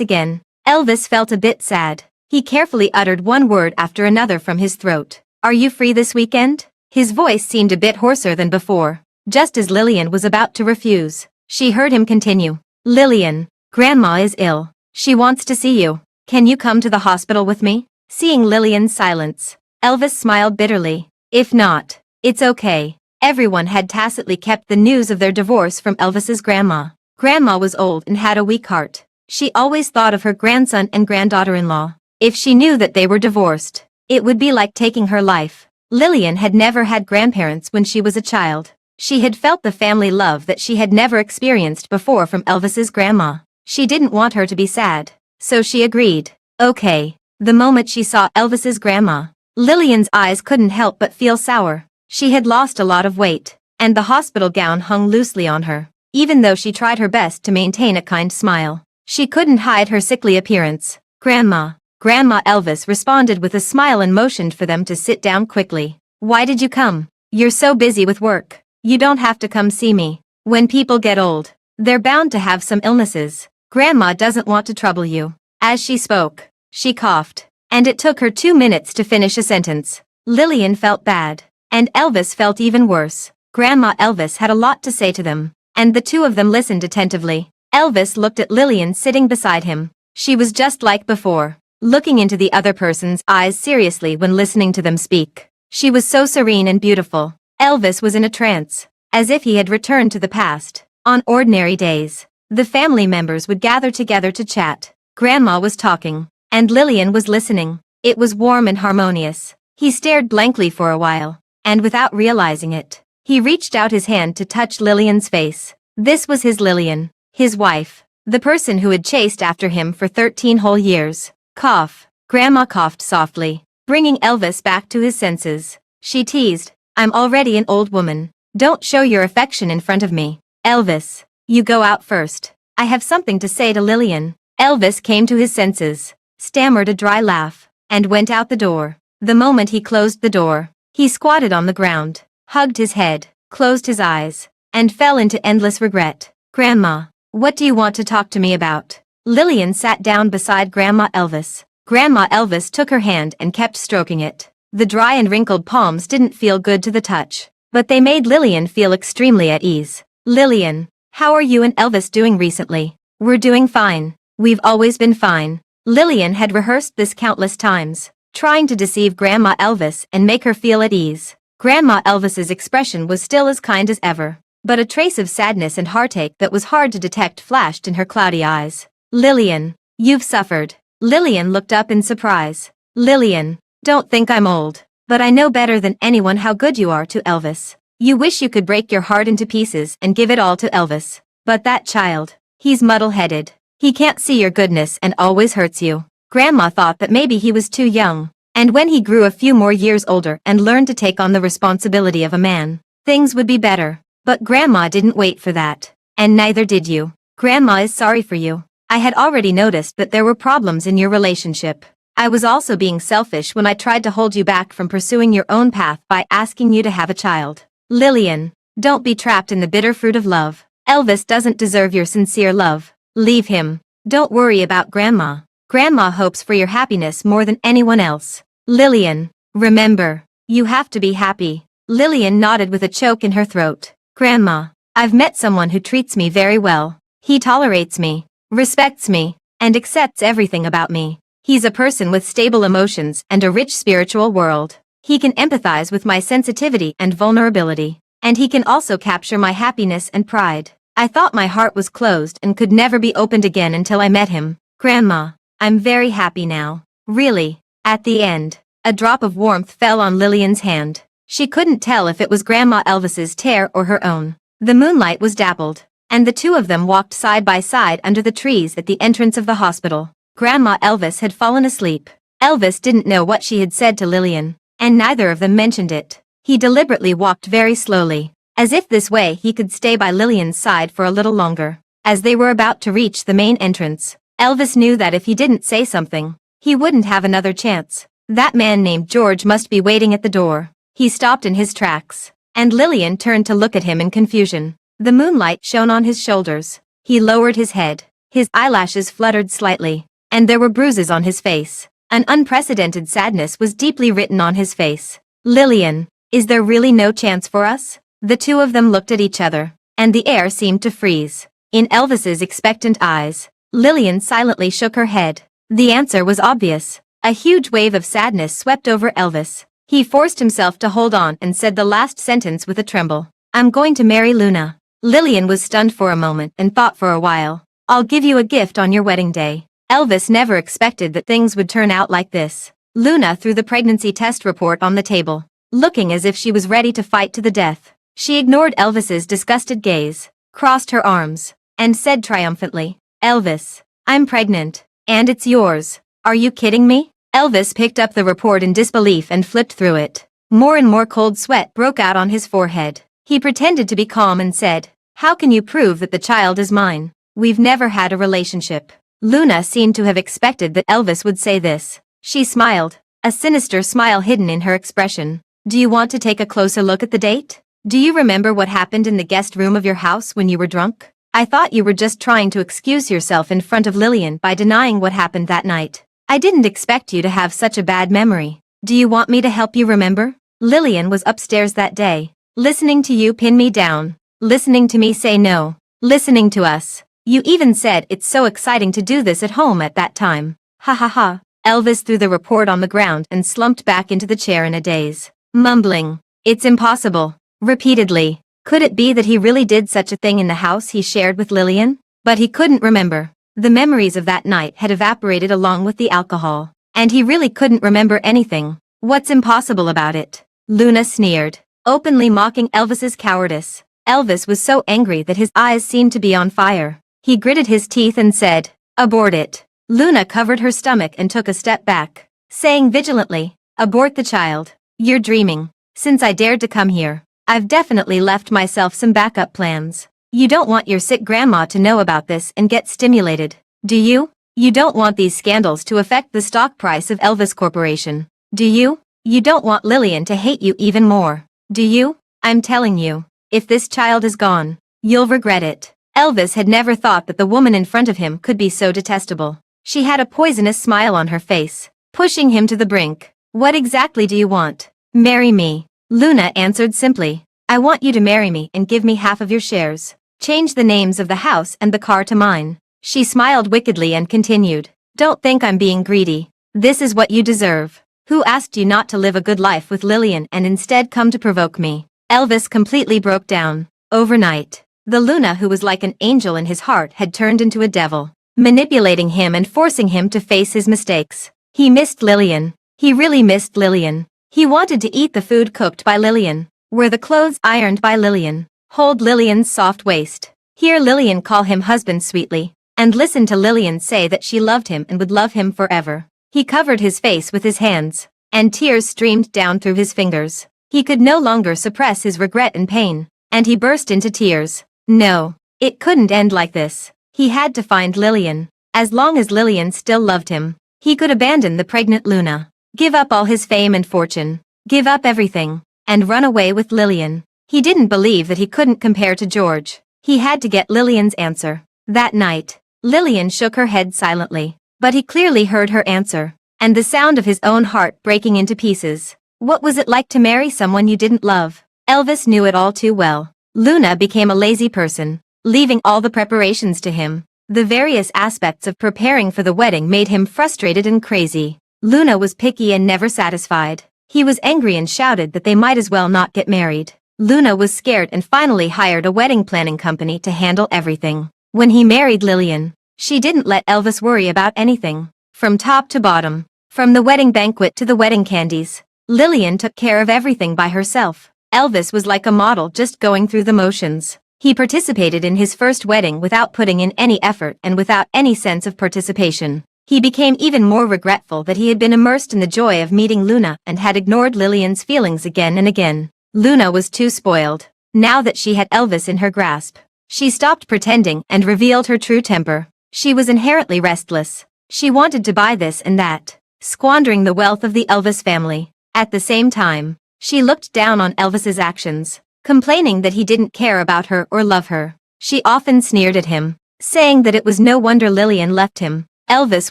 again, Elvis felt a bit sad. He carefully uttered one word after another from his throat. Are you free this weekend? His voice seemed a bit hoarser than before. Just as Lillian was about to refuse, she heard him continue. Lillian, Grandma is ill. She wants to see you. Can you come to the hospital with me? Seeing Lillian's silence, Elvis smiled bitterly. If not, it's okay. Everyone had tacitly kept the news of their divorce from Elvis's grandma. Grandma was old and had a weak heart. She always thought of her grandson and granddaughter-in-law. If she knew that they were divorced, it would be like taking her life. Lillian had never had grandparents when she was a child. She had felt the family love that she had never experienced before from Elvis's grandma. She didn't want her to be sad, so she agreed. Okay. The moment she saw Elvis's grandma, Lillian's eyes couldn't help but feel sour. She had lost a lot of weight, and the hospital gown hung loosely on her. Even though she tried her best to maintain a kind smile, she couldn't hide her sickly appearance. Grandma, Elvis responded with a smile and motioned for them to sit down quickly. Why did you come? You're so busy with work. You don't have to come see me. When people get old, they're bound to have some illnesses. Grandma doesn't want to trouble you. As she spoke, she coughed, and it took her 2 minutes to finish a sentence. Lillian felt bad, and Elvis felt even worse. Grandma Elvis had a lot to say to them, and the two of them listened attentively. Elvis looked at Lillian sitting beside him. She was just like before, looking into the other person's eyes seriously when listening to them speak. She was so serene and beautiful. Elvis was in a trance, as if he had returned to the past. On ordinary days, the family members would gather together to chat. Grandma was talking, and Lillian was listening. It was warm and harmonious. He stared blankly for a while, and without realizing it, he reached out his hand to touch Lillian's face. This was his Lillian, his wife, the person who had chased after him for 13 whole years. Cough. Grandma coughed softly, bringing Elvis back to his senses. She teased, "I'm already an old woman. Don't show your affection in front of me. Elvis, you go out first. I have something to say to Lillian." Elvis came to his senses, stammered a dry laugh, and went out the door. The moment he closed the door, he squatted on the ground, hugged his head, closed his eyes, and fell into endless regret. "Grandma, what do you want to talk to me about?" Lillian sat down beside Grandma Elvis. Grandma Elvis took her hand and kept stroking it. The dry and wrinkled palms didn't feel good to the touch, but they made Lillian feel extremely at ease. "Lillian, how are you and Elvis doing recently?" "We're doing fine. We've always been fine." Lillian had rehearsed this countless times, trying to deceive Grandma Elvis and make her feel at ease. Grandma Elvis's expression was still as kind as ever, but a trace of sadness and heartache that was hard to detect flashed in her cloudy eyes. "Lillian, you've suffered." Lillian looked up in surprise. "Lillian, don't think I'm old, but I know better than anyone how good you are to Elvis. You wish you could break your heart into pieces and give it all to Elvis. But that child, he's muddle-headed. He can't see your goodness and always hurts you." Grandma thought that maybe he was too young, and when he grew a few more years older and learned to take on the responsibility of a man, things would be better. But Grandma didn't wait for that, and neither did you. "Grandma is sorry for you. I had already noticed that there were problems in your relationship. I was also being selfish when I tried to hold you back from pursuing your own path by asking you to have a child. Lillian, don't be trapped in the bitter fruit of love. Elvis doesn't deserve your sincere love. Leave him. Don't worry about Grandma. Grandma hopes for your happiness more than anyone else. Lillian, remember, you have to be happy." Lillian nodded with a choke in her throat. "Grandma, I've met someone who treats me very well. He tolerates me, respects me, and accepts everything about me. He's a person with stable emotions and a rich spiritual world. He can empathize with my sensitivity and vulnerability, and he can also capture my happiness and pride. I thought my heart was closed and could never be opened again until I met him. Grandma, I'm very happy now. Really." At the end, a drop of warmth fell on Lillian's hand. She couldn't tell if it was Grandma Elvis's tear or her own. The moonlight was dappled, and the two of them walked side by side under the trees at the entrance of the hospital. Grandma Elvis had fallen asleep. Elvis didn't know what she had said to Lillian, and neither of them mentioned it. He deliberately walked very slowly, as if this way he could stay by Lillian's side for a little longer. As they were about to reach the main entrance, Elvis knew that if he didn't say something, he wouldn't have another chance. That man named George must be waiting at the door. He stopped in his tracks, and Lillian turned to look at him in confusion. The moonlight shone on his shoulders. He lowered his head. His eyelashes fluttered slightly, and there were bruises on his face. An unprecedented sadness was deeply written on his face. "Lillian, is there really no chance for us?" The two of them looked at each other, and the air seemed to freeze. In Elvis's expectant eyes, Lillian silently shook her head. The answer was obvious. A huge wave of sadness swept over Elvis. He forced himself to hold on and said the last sentence with a tremble. "I'm going to marry Luna." Lillian was stunned for a moment and thought for a while. "I'll give you a gift on your wedding day." Elvis never expected that things would turn out like this. Luna threw the pregnancy test report on the table, looking as if she was ready to fight to the death. She ignored Elvis's disgusted gaze, crossed her arms, and said triumphantly, "Elvis, I'm pregnant, and it's yours. Are you kidding me?" Elvis picked up the report in disbelief and flipped through it. More and more cold sweat broke out on his forehead. He pretended to be calm and said, "How can you prove that the child is mine? We've never had a relationship." Luna seemed to have expected that Elvis would say this. She smiled, a sinister smile hidden in her expression. "Do you want to take a closer look at the date? Do you remember what happened in the guest room of your house when you were drunk? I thought you were just trying to excuse yourself in front of Lillian by denying what happened that night. I didn't expect you to have such a bad memory. Do you want me to help you remember?" Lillian was upstairs that day, Listening to you pin me down. Listening to me say no. Listening to us. You even said it's so exciting to do this at home at that time. Ha ha ha. Elvis threw the report on the ground and slumped back into the chair in a daze, mumbling, "It's impossible," repeatedly. Could it be that he really did such a thing in the house he shared with Lillian? But he couldn't remember. The memories of that night had evaporated along with the alcohol, and he really couldn't remember anything. What's impossible about it? Luna sneered, openly mocking Elvis's cowardice. Elvis was so angry that his eyes seemed to be on fire. He gritted his teeth and said, "Abort it." Luna covered her stomach and took a step back, saying vigilantly, "Abort the child. You're dreaming. Since I dared to come here, I've definitely left myself some backup plans. You don't want your sick grandma to know about this and get stimulated, do you? You don't want these scandals to affect the stock price of Elvis Corporation, do you? You don't want Lillian to hate you even more, do you? I'm telling you, if this child is gone, you'll regret it." Elvis had never thought that the woman in front of him could be so detestable. She had a poisonous smile on her face, pushing him to the brink. "What exactly do you want?" "Marry me," Luna answered simply. "I want you to marry me and give me half of your shares. Change the names of the house and the car to mine." She smiled wickedly and continued, "Don't think I'm being greedy. This is what you deserve. Who asked you not to live a good life with Lillian and instead come to provoke me?" Elvis completely broke down. Overnight, the Luna who was like an angel in his heart had turned into a devil, manipulating him and forcing him to face his mistakes. He missed Lillian. He really missed Lillian. He wanted to eat the food cooked by Lillian, wear the clothes ironed by Lillian, hold Lillian's soft waist, hear Lillian call him husband sweetly, and listen to Lillian say that she loved him and would love him forever. He covered his face with his hands, and tears streamed down through his fingers. He could no longer suppress his regret and pain, and he burst into tears. No, it couldn't end like this. He had to find Lillian. As long as Lillian still loved him, he could abandon the pregnant Luna, give up all his fame and fortune, give up everything, and run away with Lillian. He didn't believe that he couldn't compare to George. He had to get Lillian's answer. That night, Lillian shook her head silently, but he clearly heard her answer, and the sound of his own heart breaking into pieces. What was it like to marry someone you didn't love? Elvis knew it all too well. Luna became a lazy person, leaving all the preparations to him. The various aspects of preparing for the wedding made him frustrated and crazy. Luna was picky and never satisfied. He was angry and shouted that they might as well not get married. Luna was scared and finally hired a wedding planning company to handle everything. When he married Lillian, she didn't let Elvis worry about anything. From top to bottom, from the wedding banquet to the wedding candies, Lillian took care of everything by herself. Elvis was like a model just going through the motions. He participated in his first wedding without putting in any effort and without any sense of participation. He became even more regretful that he had been immersed in the joy of meeting Luna and had ignored Lillian's feelings again and again. Luna was too spoiled. Now that she had Elvis in her grasp, she stopped pretending and revealed her true temper. She was inherently restless. She wanted to buy this and that, squandering the wealth of the Elvis family. At the same time, she looked down on Elvis's actions, complaining that he didn't care about her or love her. She often sneered at him, saying that it was no wonder Lillian left him. Elvis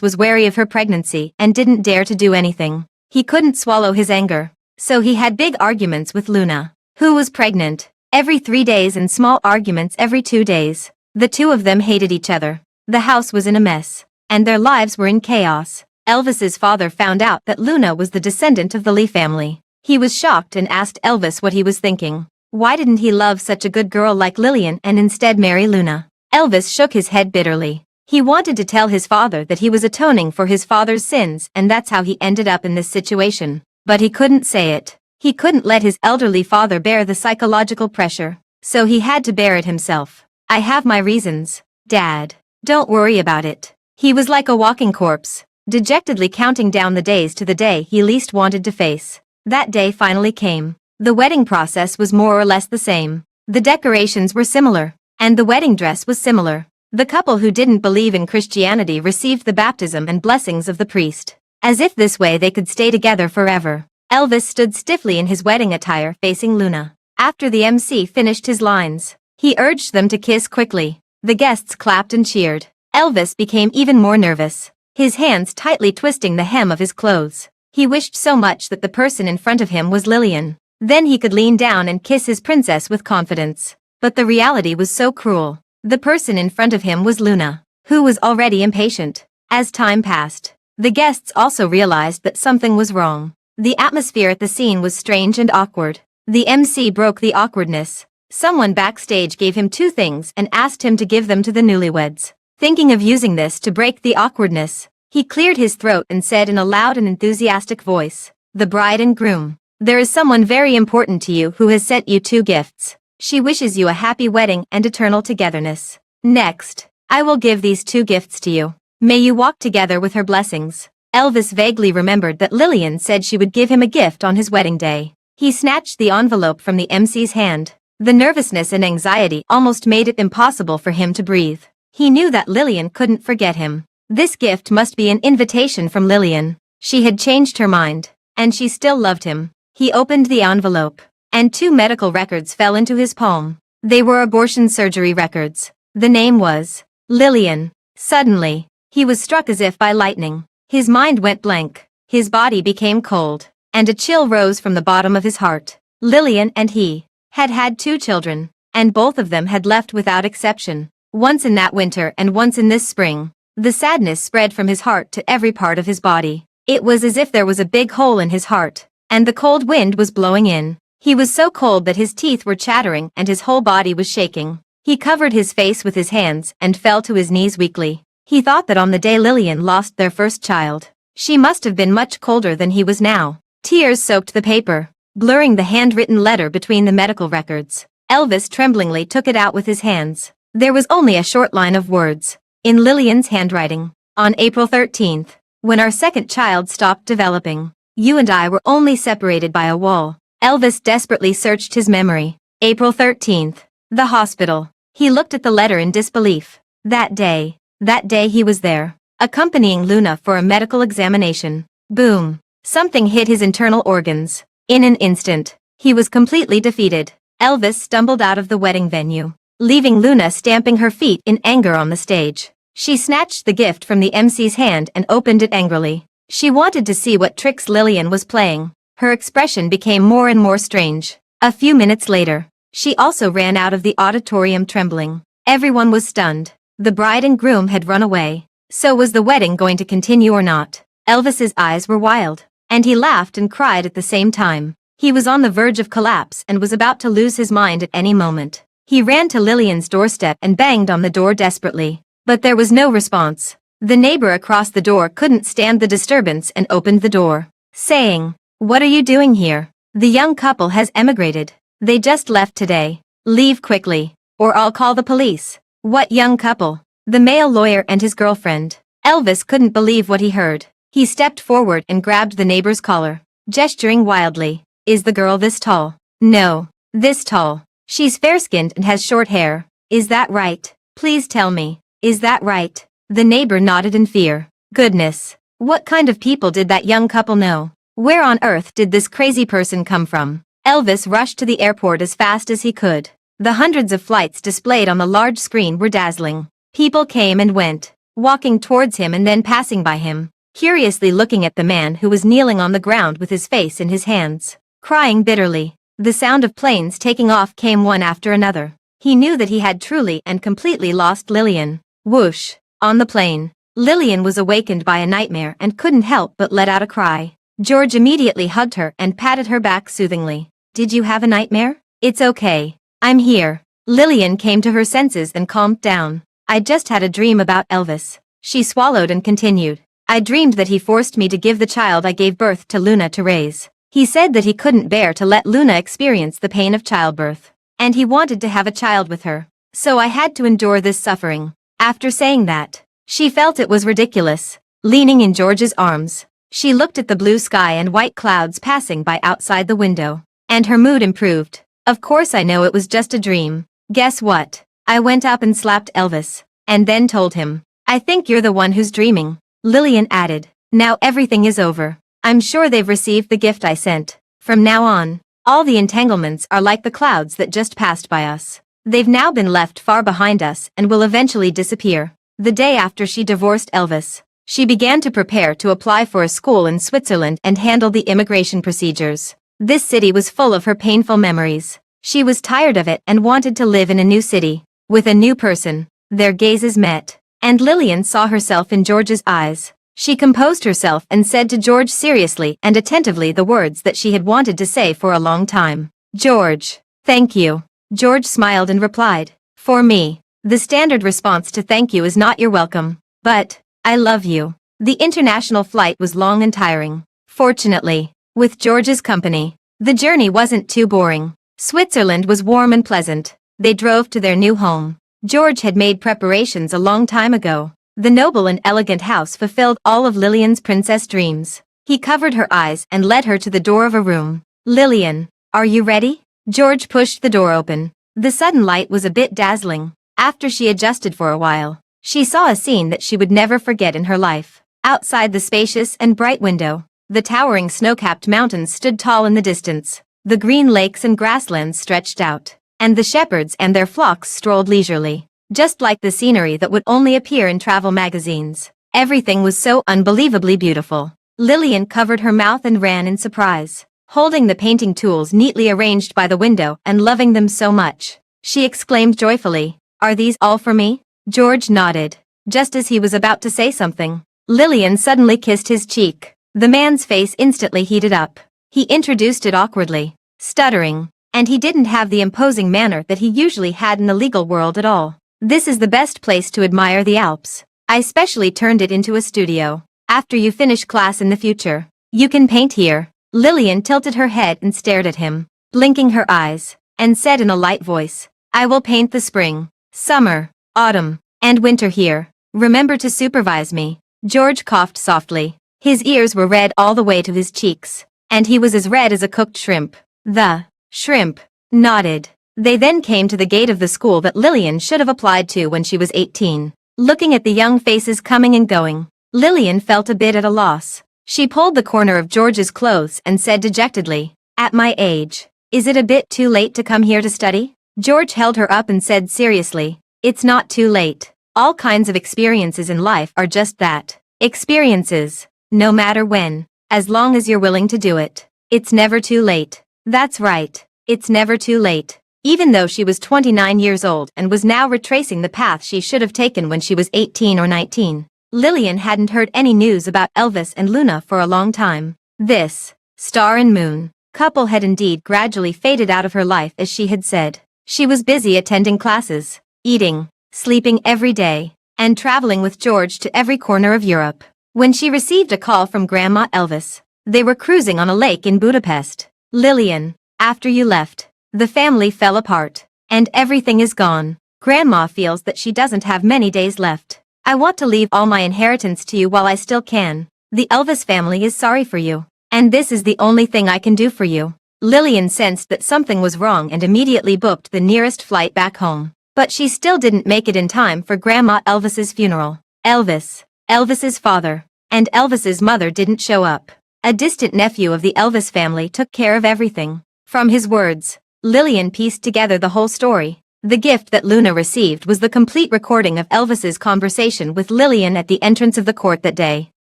was wary of her pregnancy and didn't dare to do anything. He couldn't swallow his anger, so he had big arguments with Luna, who was pregnant, every 3 days and small arguments every 2 days. The two of them hated each other. The house was in a mess, and their lives were in chaos. Elvis's father found out that Luna was the descendant of the Lee family. He was shocked and asked Elvis what he was thinking. Why didn't he love such a good girl like Lillian and instead marry Luna? Elvis shook his head bitterly. He wanted to tell his father that he was atoning for his father's sins and that's how he ended up in this situation. But he couldn't say it. He couldn't let his elderly father bear the psychological pressure, so he had to bear it himself. "I have my reasons, Dad. Don't worry about it." He was like a walking corpse, dejectedly counting down the days to the day he least wanted to face. That day finally came. The wedding process was more or less the same. The decorations were similar, and the wedding dress was similar. The couple who didn't believe in Christianity received the baptism and blessings of the priest, as if this way they could stay together forever. Elvis stood stiffly in his wedding attire facing Luna. After the MC finished his lines, he urged them to kiss quickly. The guests clapped and cheered. Elvis became even more nervous, his hands tightly twisting the hem of his clothes. He wished so much that the person in front of him was Lillian. Then he could lean down and kiss his princess with confidence. But the reality was so cruel. The person in front of him was Luna, who was already impatient. As time passed, the guests also realized that something was wrong. The atmosphere at the scene was strange and awkward. The MC broke the awkwardness. Someone backstage gave him 2 things and asked him to give them to the newlyweds. Thinking of using this to break the awkwardness, he cleared his throat and said in a loud and enthusiastic voice, "The bride and groom, there is someone very important to you who has sent you 2 gifts. She wishes you a happy wedding and eternal togetherness. Next, I will give these 2 gifts to you. May you walk together with her blessings." Elvis vaguely remembered that Lillian said she would give him a gift on his wedding day. He snatched the envelope from the MC's hand. The nervousness and anxiety almost made it impossible for him to breathe. He knew that Lillian couldn't forget him. This gift must be an invitation from Lillian. She had changed her mind, and she still loved him. He opened the envelope, and 2 medical records fell into his palm. They were abortion surgery records. The name was Lillian. Suddenly, he was struck as if by lightning. His mind went blank, his body became cold, and a chill rose from the bottom of his heart. Lillian and he had had 2 children, and both of them had left without exception, once in that winter and once in this spring. The sadness spread from his heart to every part of his body. It was as if there was a big hole in his heart, and the cold wind was blowing in. He was so cold that his teeth were chattering and his whole body was shaking. He covered his face with his hands and fell to his knees weakly. He thought that on the day Lillian lost their first child, she must have been much colder than he was now. Tears soaked the paper, blurring the handwritten letter between the medical records. Elvis tremblingly took it out with his hands. There was only a short line of words, in Lillian's handwriting. "On April 13th, when our second child stopped developing, you and I were only separated by a wall." Elvis desperately searched his memory. April 13th, the hospital. He looked at the letter in disbelief. That day he was there, accompanying Luna for a medical examination. Boom. Something hit his internal organs. In an instant, he was completely defeated. Elvis stumbled out of the wedding venue, leaving Luna stamping her feet in anger on the stage. She snatched the gift from the MC's hand and opened it angrily. She wanted to see what tricks Lillian was playing. Her expression became more and more strange. A few minutes later, she also ran out of the auditorium trembling. Everyone was stunned. The bride and groom had run away. So was the wedding going to continue or not? Elvis's eyes were wild, and he laughed and cried at the same time. He was on the verge of collapse and was about to lose his mind at any moment. He ran to Lillian's doorstep and banged on the door desperately. But there was no response. The neighbor across the door couldn't stand the disturbance and opened the door, saying, "What are you doing here? The young couple has emigrated. They just left today. Leave quickly, or I'll call the police." What young couple? The male lawyer and his girlfriend. Elvis couldn't believe what he heard. He stepped forward and grabbed the neighbor's collar, gesturing wildly. "Is the girl this tall?" "No, this tall. She's fair-skinned and has short hair. Is that right? Please tell me, is that right?" The neighbor nodded in fear. Goodness, what kind of people did that young couple know? Where on earth did this crazy person come from? Elvis rushed to the airport as fast as he could. The hundreds of flights displayed on the large screen were dazzling. People came and went, walking towards him and then passing by him, curiously looking at the man who was kneeling on the ground with his face in his hands, crying bitterly. The sound of planes taking off came one after another. He knew that he had truly and completely lost Lillian. Whoosh! On the plane, Lillian was awakened by a nightmare and couldn't help but let out a cry. George immediately hugged her and patted her back soothingly. "Did you have a nightmare? It's okay. I'm here." Lillian came to her senses and calmed down. "I just had a dream about Elvis." She swallowed and continued. "I dreamed that he forced me to give the child I gave birth to Luna to raise. He said that he couldn't bear to let Luna experience the pain of childbirth, and he wanted to have a child with her. So I had to endure this suffering." After saying that, she felt it was ridiculous. Leaning in George's arms, she looked at the blue sky and white clouds passing by outside the window, and her mood improved. "Of course I know it was just a dream. Guess what? I went up and slapped Elvis, and then told him, 'I think you're the one who's dreaming.'" Lillian added, "Now everything is over. I'm sure they've received the gift I sent. From now on, all the entanglements are like the clouds that just passed by us. They've now been left far behind us and will eventually disappear." The day after she divorced Elvis, she began to prepare to apply for a school in Switzerland and handle the immigration procedures. This city was full of her painful memories. She was tired of it and wanted to live in a new city, with a new person. Their gazes met, and Lillian saw herself in George's eyes. She composed herself and said to George seriously and attentively the words that she had wanted to say for a long time. "George, thank you." George smiled and replied, "For me, the standard response to thank you is not you're welcome, but, I love you." The international flight was long and tiring. Fortunately, with George's company, the journey wasn't too boring. Switzerland was warm and pleasant. They drove to their new home. George had made preparations a long time ago. The noble and elegant house fulfilled all of Lillian's princess dreams. He covered her eyes and led her to the door of a room. "Lillian, are you ready?" George pushed the door open. The sudden light was a bit dazzling. After she adjusted for a while, she saw a scene that she would never forget in her life. Outside the spacious and bright window, the towering snow-capped mountains stood tall in the distance. The green lakes and grasslands stretched out, and the shepherds and their flocks strolled leisurely, just like the scenery that would only appear in travel magazines. Everything was so unbelievably beautiful. Lillian covered her mouth and ran in surprise, holding the painting tools neatly arranged by the window and loving them so much. She exclaimed joyfully, "Are these all for me?" George nodded. Just as he was about to say something, Lillian suddenly kissed his cheek. The man's face instantly heated up. He introduced it awkwardly, stuttering, and he didn't have the imposing manner that he usually had in the legal world at all. "This is the best place to admire the Alps. I specially turned it into a studio. After you finish class in the future, you can paint here." Lillian tilted her head and stared at him, blinking her eyes, and said in a light voice, "I will paint the spring, summer, autumn, and winter here. Remember to supervise me." George coughed softly. His ears were red all the way to his cheeks, and he was as red as a cooked shrimp. The shrimp nodded. They then came to the gate of the school that Lillian should have applied to when she was 18. Looking at the young faces coming and going, Lillian felt a bit at a loss. She pulled the corner of George's clothes and said dejectedly, "At my age, is it a bit too late to come here to study?" George held her up and said seriously, "It's not too late. All kinds of experiences in life are just that. Experiences. No matter when, as long as you're willing to do it. It's never too late." That's right. It's never too late. Even though she was 29 years old and was now retracing the path she should have taken when she was 18 or 19, Lillian hadn't heard any news about Elvis and Luna for a long time. This star and moon couple had indeed gradually faded out of her life, as she had said. She was busy attending classes, eating, sleeping every day, and traveling with George to every corner of Europe. When she received a call from Grandma Elvis, they were cruising on a lake in Budapest. "Lillian, after you left, the family fell apart, and everything is gone. Grandma feels that she doesn't have many days left. I want to leave all my inheritance to you while I still can. The Elvis family is sorry for you, and this is the only thing I can do for you." Lillian sensed that something was wrong and immediately booked the nearest flight back home. But she still didn't make it in time for Grandma Elvis's funeral. Elvis's father, and Elvis's mother didn't show up. A distant nephew of the Elvis family took care of everything. From his words, Lillian pieced together the whole story. The gift that Luna received was the complete recording of Elvis's conversation with Lillian at the entrance of the court that day.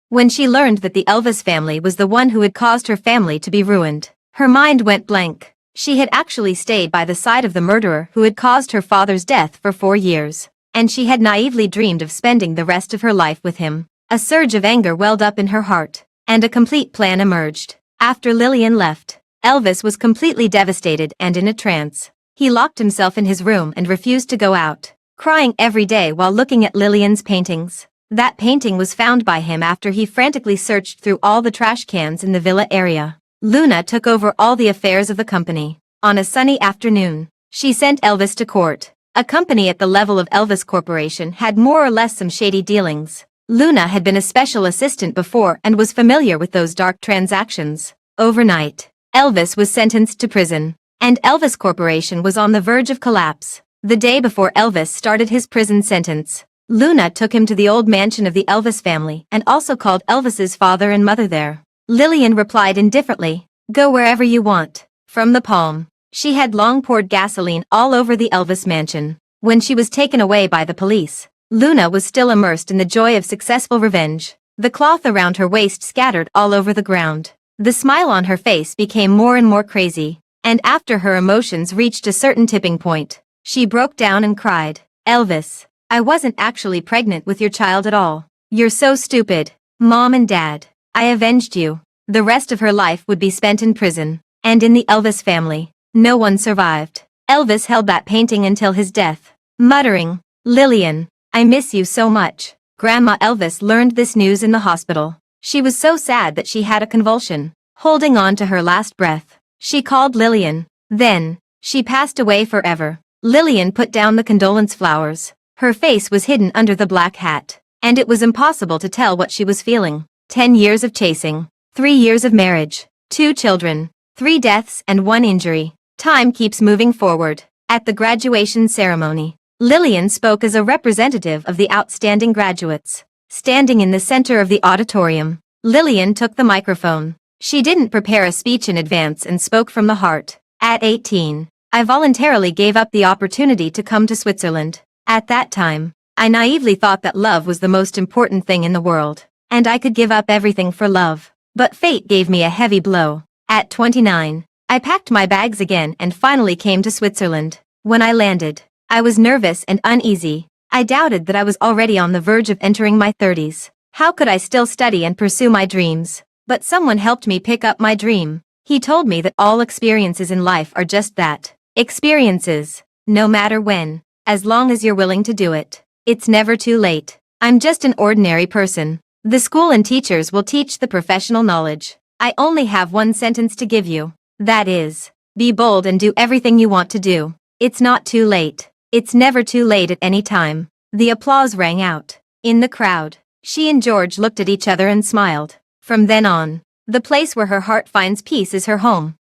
When she learned that the Elvis family was the one who had caused her family to be ruined, her mind went blank. She had actually stayed by the side of the murderer who had caused her father's death for 4 years, and she had naively dreamed of spending the rest of her life with him. A surge of anger welled up in her heart, and a complete plan emerged. After Lillian left, Elvis was completely devastated and in a trance. He locked himself in his room and refused to go out, crying every day while looking at Lillian's paintings. That painting was found by him after he frantically searched through all the trash cans in the villa area. Luna took over all the affairs of the company. On a sunny afternoon, she sent Elvis to court. A company at the level of Elvis Corporation had more or less some shady dealings. Luna had been a special assistant before and was familiar with those dark transactions. Overnight, Elvis was sentenced to prison, and Elvis Corporation was on the verge of collapse. The day before Elvis started his prison sentence, Luna took him to the old mansion of the Elvis family and also called Elvis's father and mother there. Lillian replied indifferently, "Go wherever you want." From the palm, she had long poured gasoline all over the Elvis mansion. When she was taken away by the police, Luna was still immersed in the joy of successful revenge. The cloth around her waist scattered all over the ground. The smile on her face became more and more crazy, and after her emotions reached a certain tipping point, she broke down and cried, "Elvis, I wasn't actually pregnant with your child at all. You're so stupid. Mom and Dad, I avenged you." The rest of her life would be spent in prison, and in the Elvis family, no one survived. Elvis held that painting until his death, muttering, "Lillian, I miss you so much." Grandma Elvis learned this news in the hospital. She was so sad that she had a convulsion, holding on to her last breath. She called Lillian. Then, she passed away forever. Lillian put down the condolence flowers. Her face was hidden under the black hat, and it was impossible to tell what she was feeling. 10 years of chasing, 3 years of marriage, 2 children, 3 deaths and 1 injury. Time keeps moving forward. At the graduation ceremony, Lillian spoke as a representative of the outstanding graduates. Standing in the center of the auditorium, Lillian took the microphone. She didn't prepare a speech in advance and spoke from the heart. At 18, I voluntarily gave up the opportunity to come to Switzerland. At that time, I naively thought that love was the most important thing in the world, and I could give up everything for love. But fate gave me a heavy blow. At 29, I packed my bags again and finally came to Switzerland. When I landed, I was nervous and uneasy. I doubted that I was already on the verge of entering my 30s. How could I still study and pursue my dreams? But someone helped me pick up my dream. He told me that all experiences in life are just that. Experiences. No matter when, as long as you're willing to do it. It's never too late. I'm just an ordinary person. The school and teachers will teach the professional knowledge. I only have one sentence to give you. That is, be bold and do everything you want to do. It's not too late. It's never too late at any time. The applause rang out. In the crowd, she and George looked at each other and smiled. From then on, the place where her heart finds peace is her home.